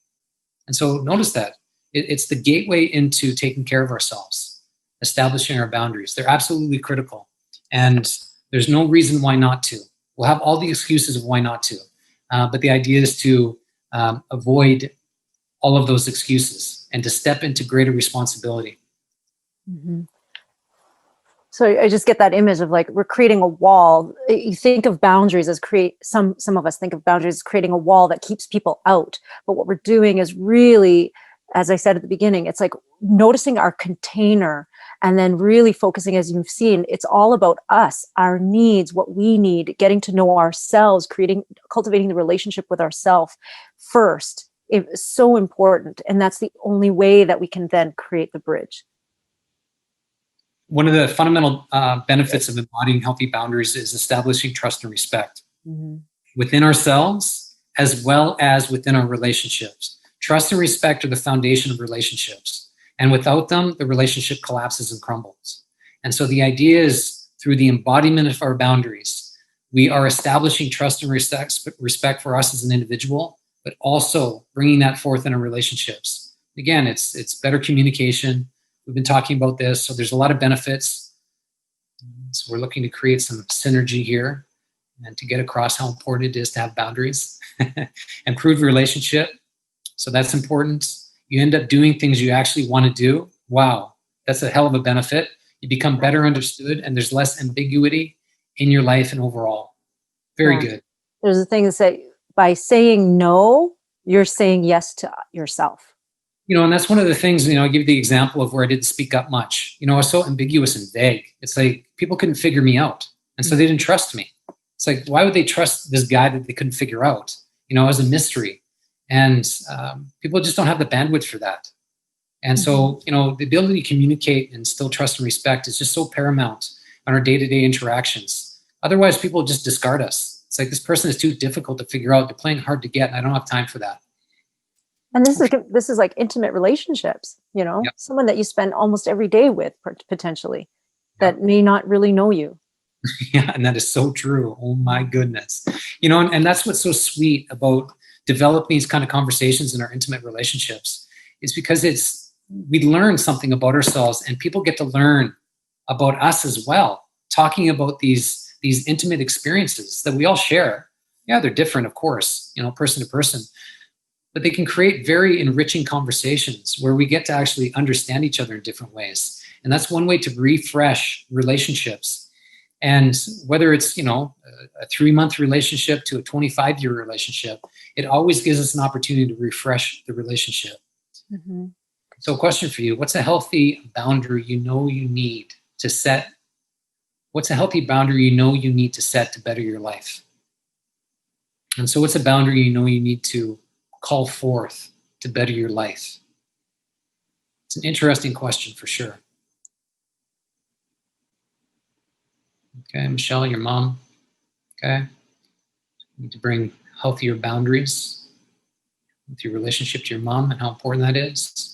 And so notice that. It's the gateway into taking care of ourselves, establishing our boundaries. They're absolutely critical. And there's no reason why not to. We'll have all the excuses of why not to. But the idea is to avoid all of those excuses and to step into greater responsibility. Mm-hmm. So I just get that image of we're creating a wall. You think of boundaries as some of us think of boundaries as creating a wall that keeps people out. But what we're doing is really, as I said at the beginning, it's like noticing our container and then really focusing, as you've seen, it's all about us, our needs, what we need, getting to know ourselves, cultivating the relationship with ourselves first. It's so important. And that's the only way that we can then create the bridge. One of the fundamental benefits of embodying healthy boundaries is establishing trust and respect within ourselves as well as within our relationships. Trust and respect are the foundation of relationships. And without them, the relationship collapses and crumbles. And so the idea is, through the embodiment of our boundaries, we are establishing trust and respect for us as an individual, but also bringing that forth in our relationships. Again, it's better communication. We've been talking about this, so there's a lot of benefits. So we're looking to create some synergy here and to get across how important it is to have boundaries. Improve relationship. So that's important. You end up doing things you actually want to do. Wow, that's a hell of a benefit. You become better understood, and there's less ambiguity in your life and overall. Very good. There's a thing to say, by saying no, you're saying yes to yourself. And that's one of the things, I give the example of where I didn't speak up much. I was so ambiguous and vague. It's like people couldn't figure me out. And so they didn't trust me. It's like, why would they trust this guy that they couldn't figure out? As a mystery. And people just don't have the bandwidth for that. And so, the ability to communicate and still trust and respect is just so paramount on our day-to-day interactions. Otherwise, people just discard us. It's like, this person is too difficult to figure out. They're playing hard to get, and I don't have time for that. And this is like intimate relationships, Yep. Someone that you spend almost every day with, potentially, that may not really know you. Yeah, and that is so true. Oh my goodness. And that's what's so sweet about developing these kind of conversations in our intimate relationships, is because we learn something about ourselves, and people get to learn about us as well, talking about these intimate experiences that we all share. Yeah, they're different, of course, person to person, but they can create very enriching conversations where we get to actually understand each other in different ways. And that's one way to refresh relationships. And whether it's, a 3-month relationship to a 25-year relationship, it always gives us an opportunity to refresh the relationship. Mm-hmm. So, a question for you: what's a healthy boundary you need to set? What's a healthy boundary you need to set to better your life? And so, what's a boundary you need to call forth to better your life? It's an interesting question for sure. Okay, Michelle, your mom. Okay. You need to bring healthier boundaries with your relationship to your mom and how important that is.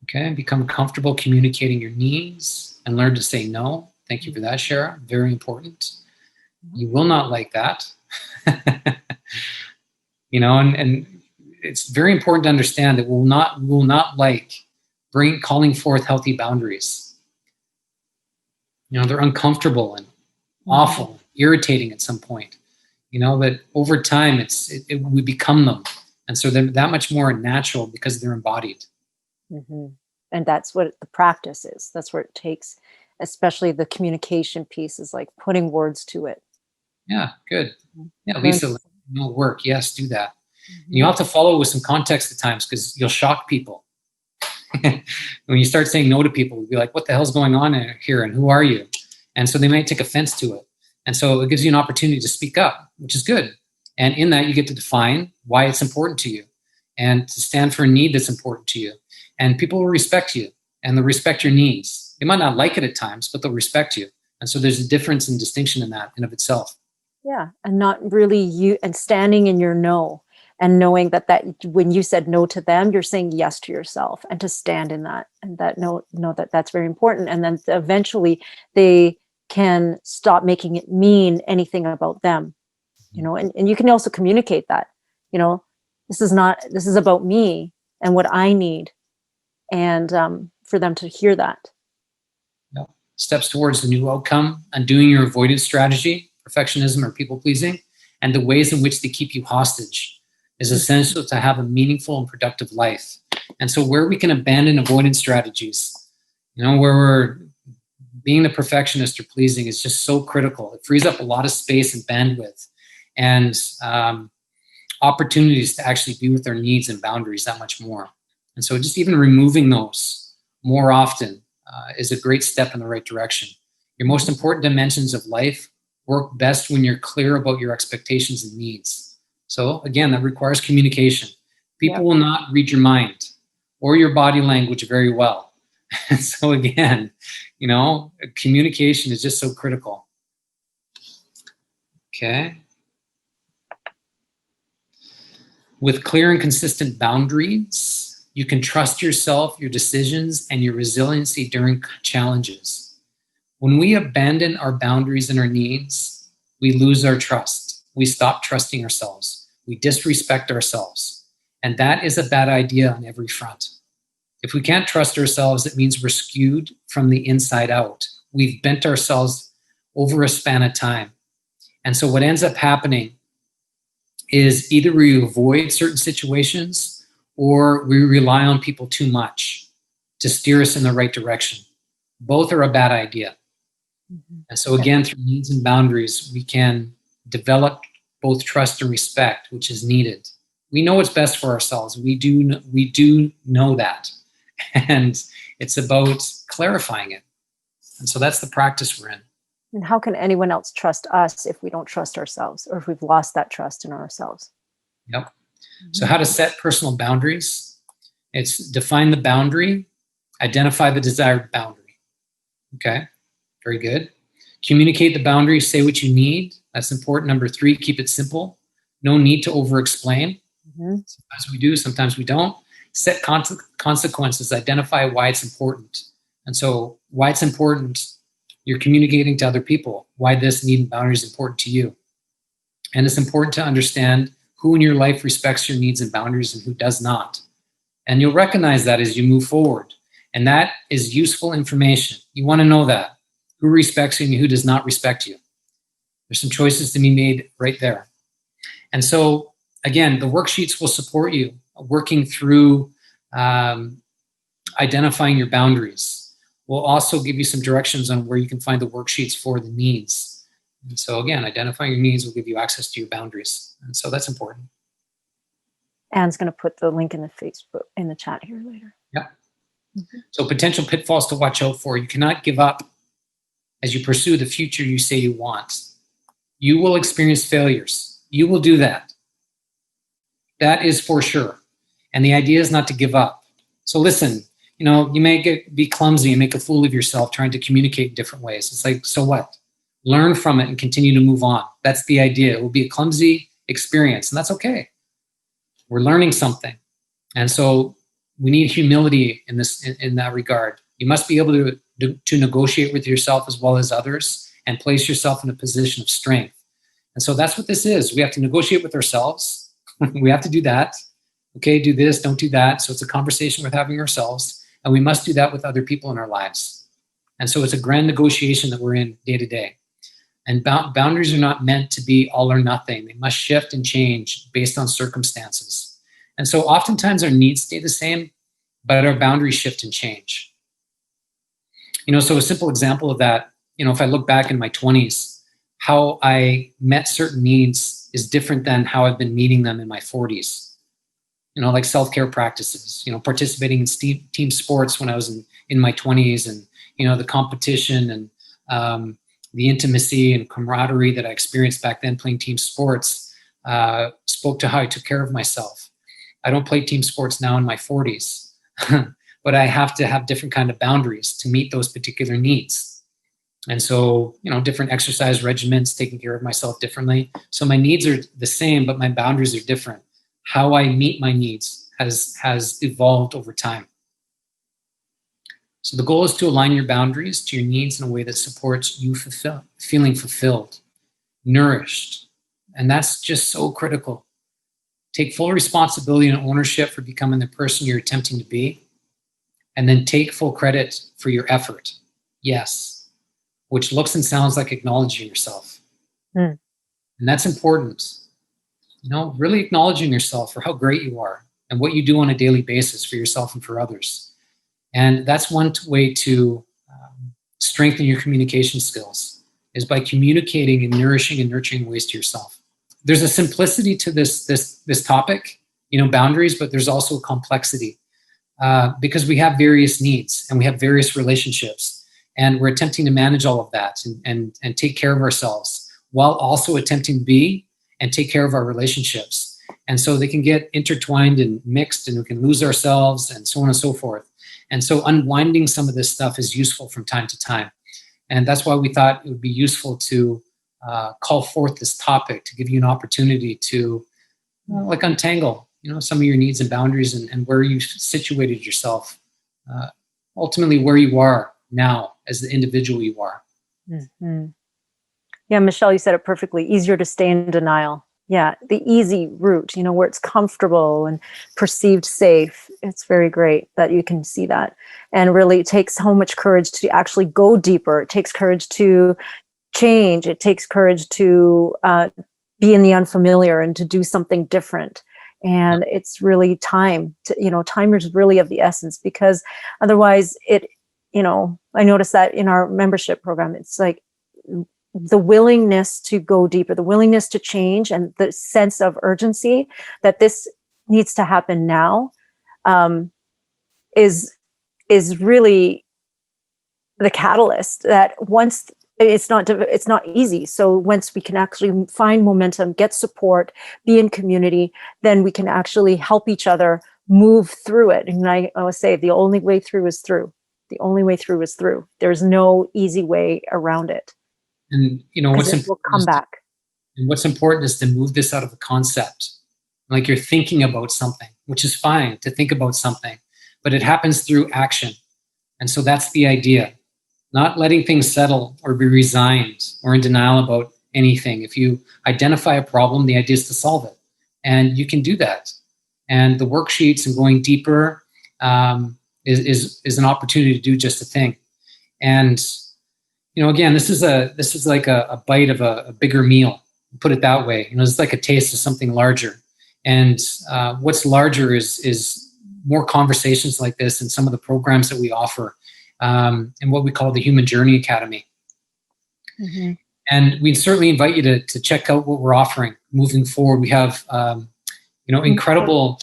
Okay, become comfortable communicating your needs and learn to say no. Thank you for that, Shara. Very important. You will not like that. And it's very important to understand that we will not like calling forth healthy boundaries. They're uncomfortable and awful, irritating at some point. But over time, we become them, and so they're that much more natural because they're embodied. Mm-hmm. And that's what the practice is. That's where it takes, especially the communication piece, is like putting words to it. Yeah, good. Yeah, Lisa, work. Yes, do that. Mm-hmm. You have to follow with some context at times, because you'll shock people. When you start saying no to people, you'll be like, what the hell's going on here, and who are you? And so they might take offense to it. And so it gives you an opportunity to speak up, which is good. And in that, you get to define why it's important to you and to stand for a need that's important to you. And people will respect you, and they'll respect your needs. They might not like it at times, but they'll respect you. And so there's a difference and distinction in that in of itself. Yeah. And not really and standing in your no, and knowing that when you said no to them, you're saying yes to yourself, and to stand in that, and that know that's very important. And then eventually they can stop making it mean anything about them, and you can also communicate that, this is about me and what I need. And for them to hear that. Yeah. Steps towards the new outcome, undoing your avoidance strategy, perfectionism or people pleasing, and the ways in which they keep you hostage is essential to have a meaningful and productive life. And so where we can abandon avoidance strategies, where we're being the perfectionist or pleasing, is just so critical. It frees up a lot of space and bandwidth and opportunities to actually be with our needs and boundaries that much more. And so just even removing those more often is a great step in the right direction. Your most important dimensions of life work best when you're clear about your expectations and needs. So again, that requires communication. People will not read your mind or your body language very well. And so again, communication is just so critical. Okay. With clear and consistent boundaries, you can trust yourself, your decisions, and your resiliency during challenges. When we abandon our boundaries and our needs, we lose our trust. We stop trusting ourselves. We disrespect ourselves. And that is a bad idea on every front. If we can't trust ourselves, it means we're skewed from the inside out. We've bent ourselves over a span of time. And so what ends up happening is either we avoid certain situations or we rely on people too much to steer us in the right direction. both are a bad idea. And so again, through needs and boundaries, we can develop both trust and respect, which is needed. We know what's best for ourselves. We do know that. And it's about clarifying it. And so that's the practice we're in. And how can anyone else trust us if we don't trust ourselves, or if we've lost that trust in ourselves? Yep. So how to set personal boundaries? It's define the boundary, identify the desired boundary. Okay, very good. Communicate the boundary, say what you need. That's important. Number 3, keep it simple. No need to over-explain. Sometimes we do, sometimes we don't. Set consequences, identify why it's important. And so why it's important, you're communicating to other people why this need and boundary is important to you. And it's important to understand who in your life respects your needs and boundaries and who does not. And you'll recognize that as you move forward. And that is useful information. You want to know that. Who respects you and who does not respect you. There's some choices to be made right there. And so, again, the worksheets will support you working through identifying your boundaries. We'll also give you some directions on where you can find the worksheets for the needs. And so, again, identifying your needs will give you access to your boundaries. And so that's important. Anne's going to put the link in the chat here later. Yeah. So potential pitfalls to watch out for. You cannot give up as you pursue the future you say you want. You will experience failures. You will do that. That is for sure. And the idea is not to give up. So listen, you may be clumsy and make a fool of yourself trying to communicate in different ways. It's like, so what? Learn from it and continue to move on. That's the idea. It will be a clumsy experience, and that's okay. We're learning something. And so we need humility in that regard. You must be able to negotiate with yourself as well as others and place yourself in a position of strength. And so that's what this is. We have to negotiate with ourselves. We have to do that. Okay, do this, don't do that. So it's a conversation we're having ourselves, and we must do that with other people in our lives. And so it's a grand negotiation that we're in day to day. And boundaries are not meant to be all or nothing. They must shift and change based on circumstances. And so oftentimes our needs stay the same, but our boundaries shift and change. So a simple example of that, if I look back in my 20s, how I met certain needs is different than how I've been meeting them in my 40s. Like self-care practices, participating in team sports when I was in my 20s, and, the competition and the intimacy and camaraderie that I experienced back then playing team sports spoke to how I took care of myself. I don't play team sports now in my 40s, but I have to have different kind of boundaries to meet those particular needs. And so, different exercise regimens, taking care of myself differently. So my needs are the same, but my boundaries are different. How I meet my needs has evolved over time. So the goal is to align your boundaries to your needs in a way that supports you feeling fulfilled, nourished. And that's just so critical. Take full responsibility and ownership for becoming the person you're attempting to be. And then take full credit for your effort. Yes. Which looks and sounds like acknowledging yourself. And that's important. Really acknowledging yourself for how great you are and what you do on a daily basis for yourself and for others. And that's one way to strengthen your communication skills, is by communicating in nourishing and nurturing ways to yourself. There's a simplicity to this topic, boundaries, but there's also a complexity because we have various needs and we have various relationships, and we're attempting to manage all of that and take care of ourselves while also attempting to be and take care of our relationships. And so they can get intertwined and mixed, and we can lose ourselves and so on and so forth. And so unwinding some of this stuff is useful from time to time. And that's why we thought it would be useful to call forth this topic to give you an opportunity to untangle, some of your needs and boundaries and where you situated yourself, ultimately where you are now as the individual you are. Mm-hmm. Yeah, Michelle, you said it perfectly. Easier to stay in denial. Yeah, the easy route, where it's comfortable and perceived safe. It's very great that you can see that. And really, it takes so much courage to actually go deeper. It takes courage to change. It takes courage to be in the unfamiliar and to do something different. And it's really time. Time is really of the essence, because otherwise I noticed that in our membership program, it's like the willingness to go deeper, the willingness to change, and the sense of urgency that this needs to happen now, is really the catalyst. That once it's not easy. So once we can actually find momentum, get support, be in community, then we can actually help each other move through it. And I always say the only way through is through. The only way through is through. There's no easy way around it. And what's it will come back. And what's important is to move this out of a concept. Like you're thinking about something, which is fine to think about something, but it happens through action. And so that's the idea. Not letting things settle or be resigned or in denial about anything. If you identify a problem, the idea is to solve it. And you can do that. And the worksheets and going deeper is an opportunity to do just a thing. And, again, this is like a bite of a bigger meal, put it that way. It's like a taste of something larger. And what's larger is more conversations like this and some of the programs that we offer. And what we call the Human Journey Academy. Mm-hmm. And we certainly invite you to check out what we're offering moving forward. We have, incredible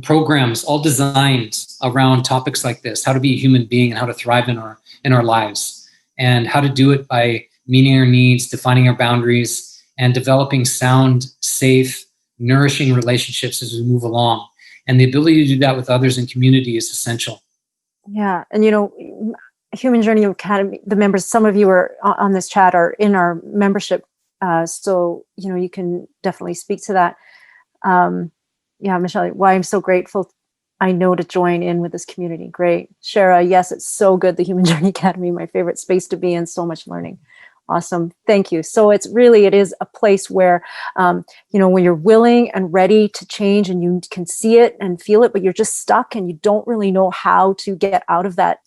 programs all designed around topics like this: how to be a human being and how to thrive in our lives, and how to do it by meeting our needs, defining our boundaries, and developing sound, safe, nourishing relationships as we move along. And the ability to do that with others in community is essential. Yeah. And, Human Journey Academy, the members, some of you are on this chat are in our membership. So, you can definitely speak to that. Michelle, why I'm so grateful, I know, to join in with this community. Great. Shara, yes, it's so good. The Human Journey Academy, my favorite space to be in, so much learning. Awesome. Thank you. So it is a place where, when you're willing and ready to change and you can see it and feel it, but you're just stuck and you don't really know how to get out of that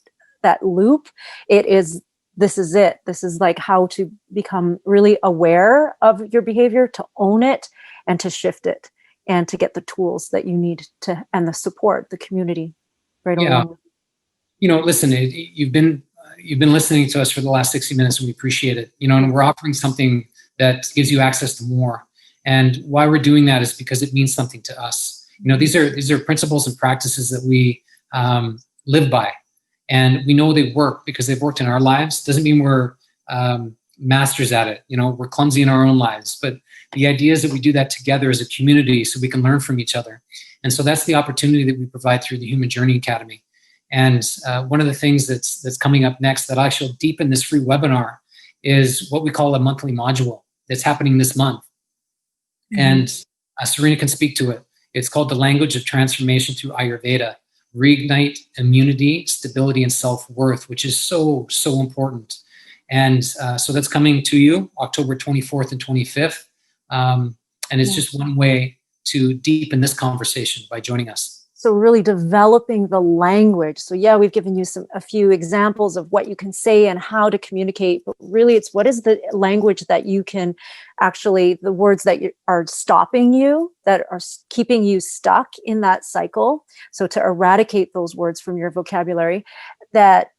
loop. This is it. This is like how to become really aware of your behavior, to own it and to shift it and to get the tools that you need to, and the support, the community right along. Listen, you've been listening to us for the last 60 minutes, and we appreciate it. And we're offering something that gives you access to more. And why we're doing that is because it means something to us. These are principles and practices that we live by, and we know they work because they've worked in our lives. Doesn't mean we're masters at it. We're clumsy in our own lives, but the idea is that we do that together as a community so we can learn from each other. And so that's the opportunity that we provide through the Human Journey Academy. And one of the things that's coming up next that I shall deepen this free webinar is what we call a monthly module that's happening this month. Mm-hmm. And Serena can speak to it. It's called The Language of Transformation Through Ayurveda: Reignite Immunity, Stability, and Self-Worth, which is so, so important. And so that's coming to you October 24th and 25th. And it's just one way to deepen this conversation by joining us. So really developing the language. So we've given you a few examples of what you can say and how to communicate, but really it's what is the language that you can actually, the words that are stopping you, that are keeping you stuck in that cycle. So to eradicate those words from your vocabulary that,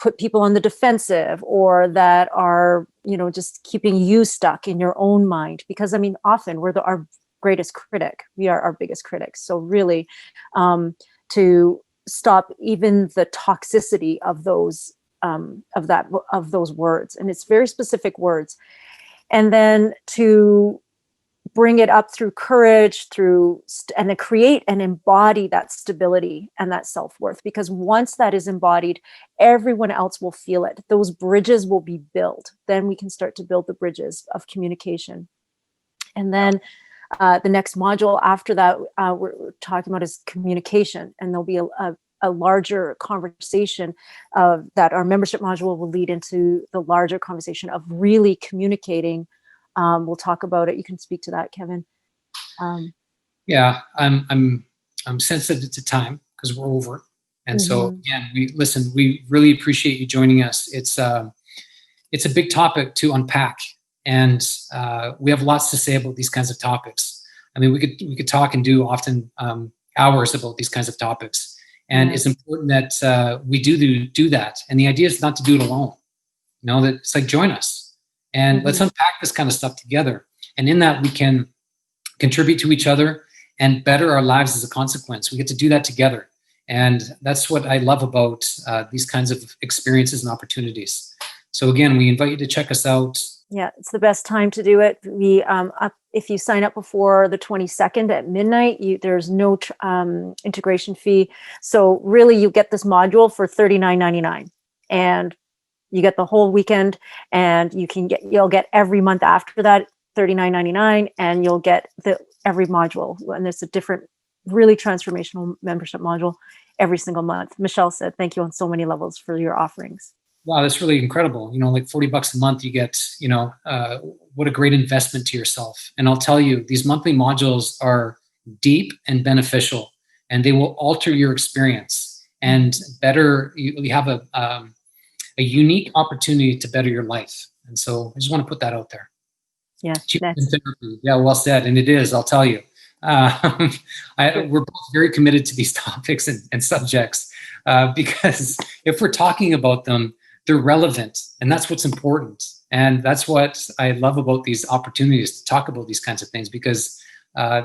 put people on the defensive, or that are, just keeping you stuck in your own mind. Because often we're our greatest critic. We are our biggest critics. So really, to stop even the toxicity of those words, and it's very specific words, and then to bring it up through courage, and then create and embody that stability and that self-worth. Because once that is embodied, everyone else will feel it. Those bridges will be built. Then we can start to build the bridges of communication. And then the next module after that, we're talking about is communication, and there'll be a larger conversation that our membership module will lead into the larger conversation of really communicating. We'll talk about it. You can speak to that, Kevin. I'm sensitive to time because we're over, and so again, we really appreciate you joining us. It's a big topic to unpack. And we have lots to say about these kinds of topics. We could talk and do often hours about these kinds of topics. And it's important that we do that. And the idea is not to do it alone. That it's like, join us and let's unpack this kind of stuff together. And in that, we can contribute to each other and better our lives as a consequence. We get to do that together. And that's what I love about these kinds of experiences and opportunities. So again, we invite you to check us out. Yeah, it's the best time to do it. We if you sign up before the 22nd at midnight, there's no integration fee. So really, you get this module for $39.99, and you get the whole weekend, and you'll get every month after that $39.99, and you'll get every module, and it's a different, really transformational membership module every single month. Michelle said, "Thank you on so many levels for your offerings." Wow, that's really incredible. Like $40 a month, you get, what a great investment to yourself. And I'll tell you, these monthly modules are deep and beneficial, and they will alter your experience and better. You have a unique opportunity to better your life. And so I just want to put that out there. Yeah. Yeah, well said. And it is, I'll tell you. We're both very committed to these topics and subjects because if we're talking about them, they're relevant, and that's what's important. And that's what I love about these opportunities to talk about these kinds of things, because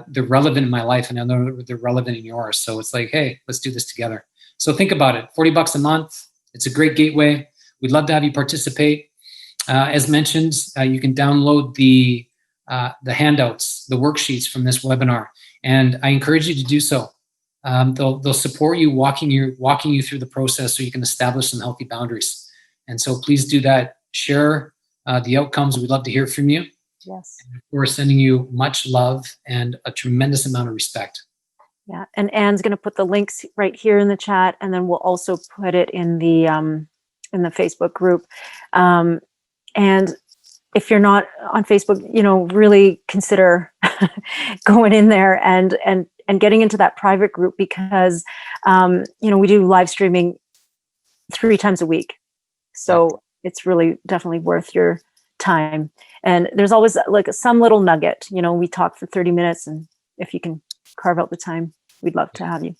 they're relevant in my life, and I know they're relevant in yours. So it's like, hey, let's do this together. So think about it, $40 a month. It's a great gateway. We'd love to have you participate. As mentioned, you can download the handouts, the worksheets from this webinar, and I encourage you to do so. They'll support you, walking you through the process so you can establish some healthy boundaries. And so please do that. Share the outcomes. We'd love to hear from you. Yes. And we're sending you much love and a tremendous amount of respect. Yeah. And Anne's going to put the links right here in the chat, and then we'll also put it in the Facebook group. And if you're not on Facebook, really consider going in there and getting into that private group, because we do live streaming 3 times a week. So it's really definitely worth your time. And there's always like some little nugget, we talk for 30 minutes, and if you can carve out the time, we'd love to have you.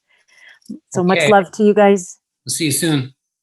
So much love to you guys. We'll see you soon.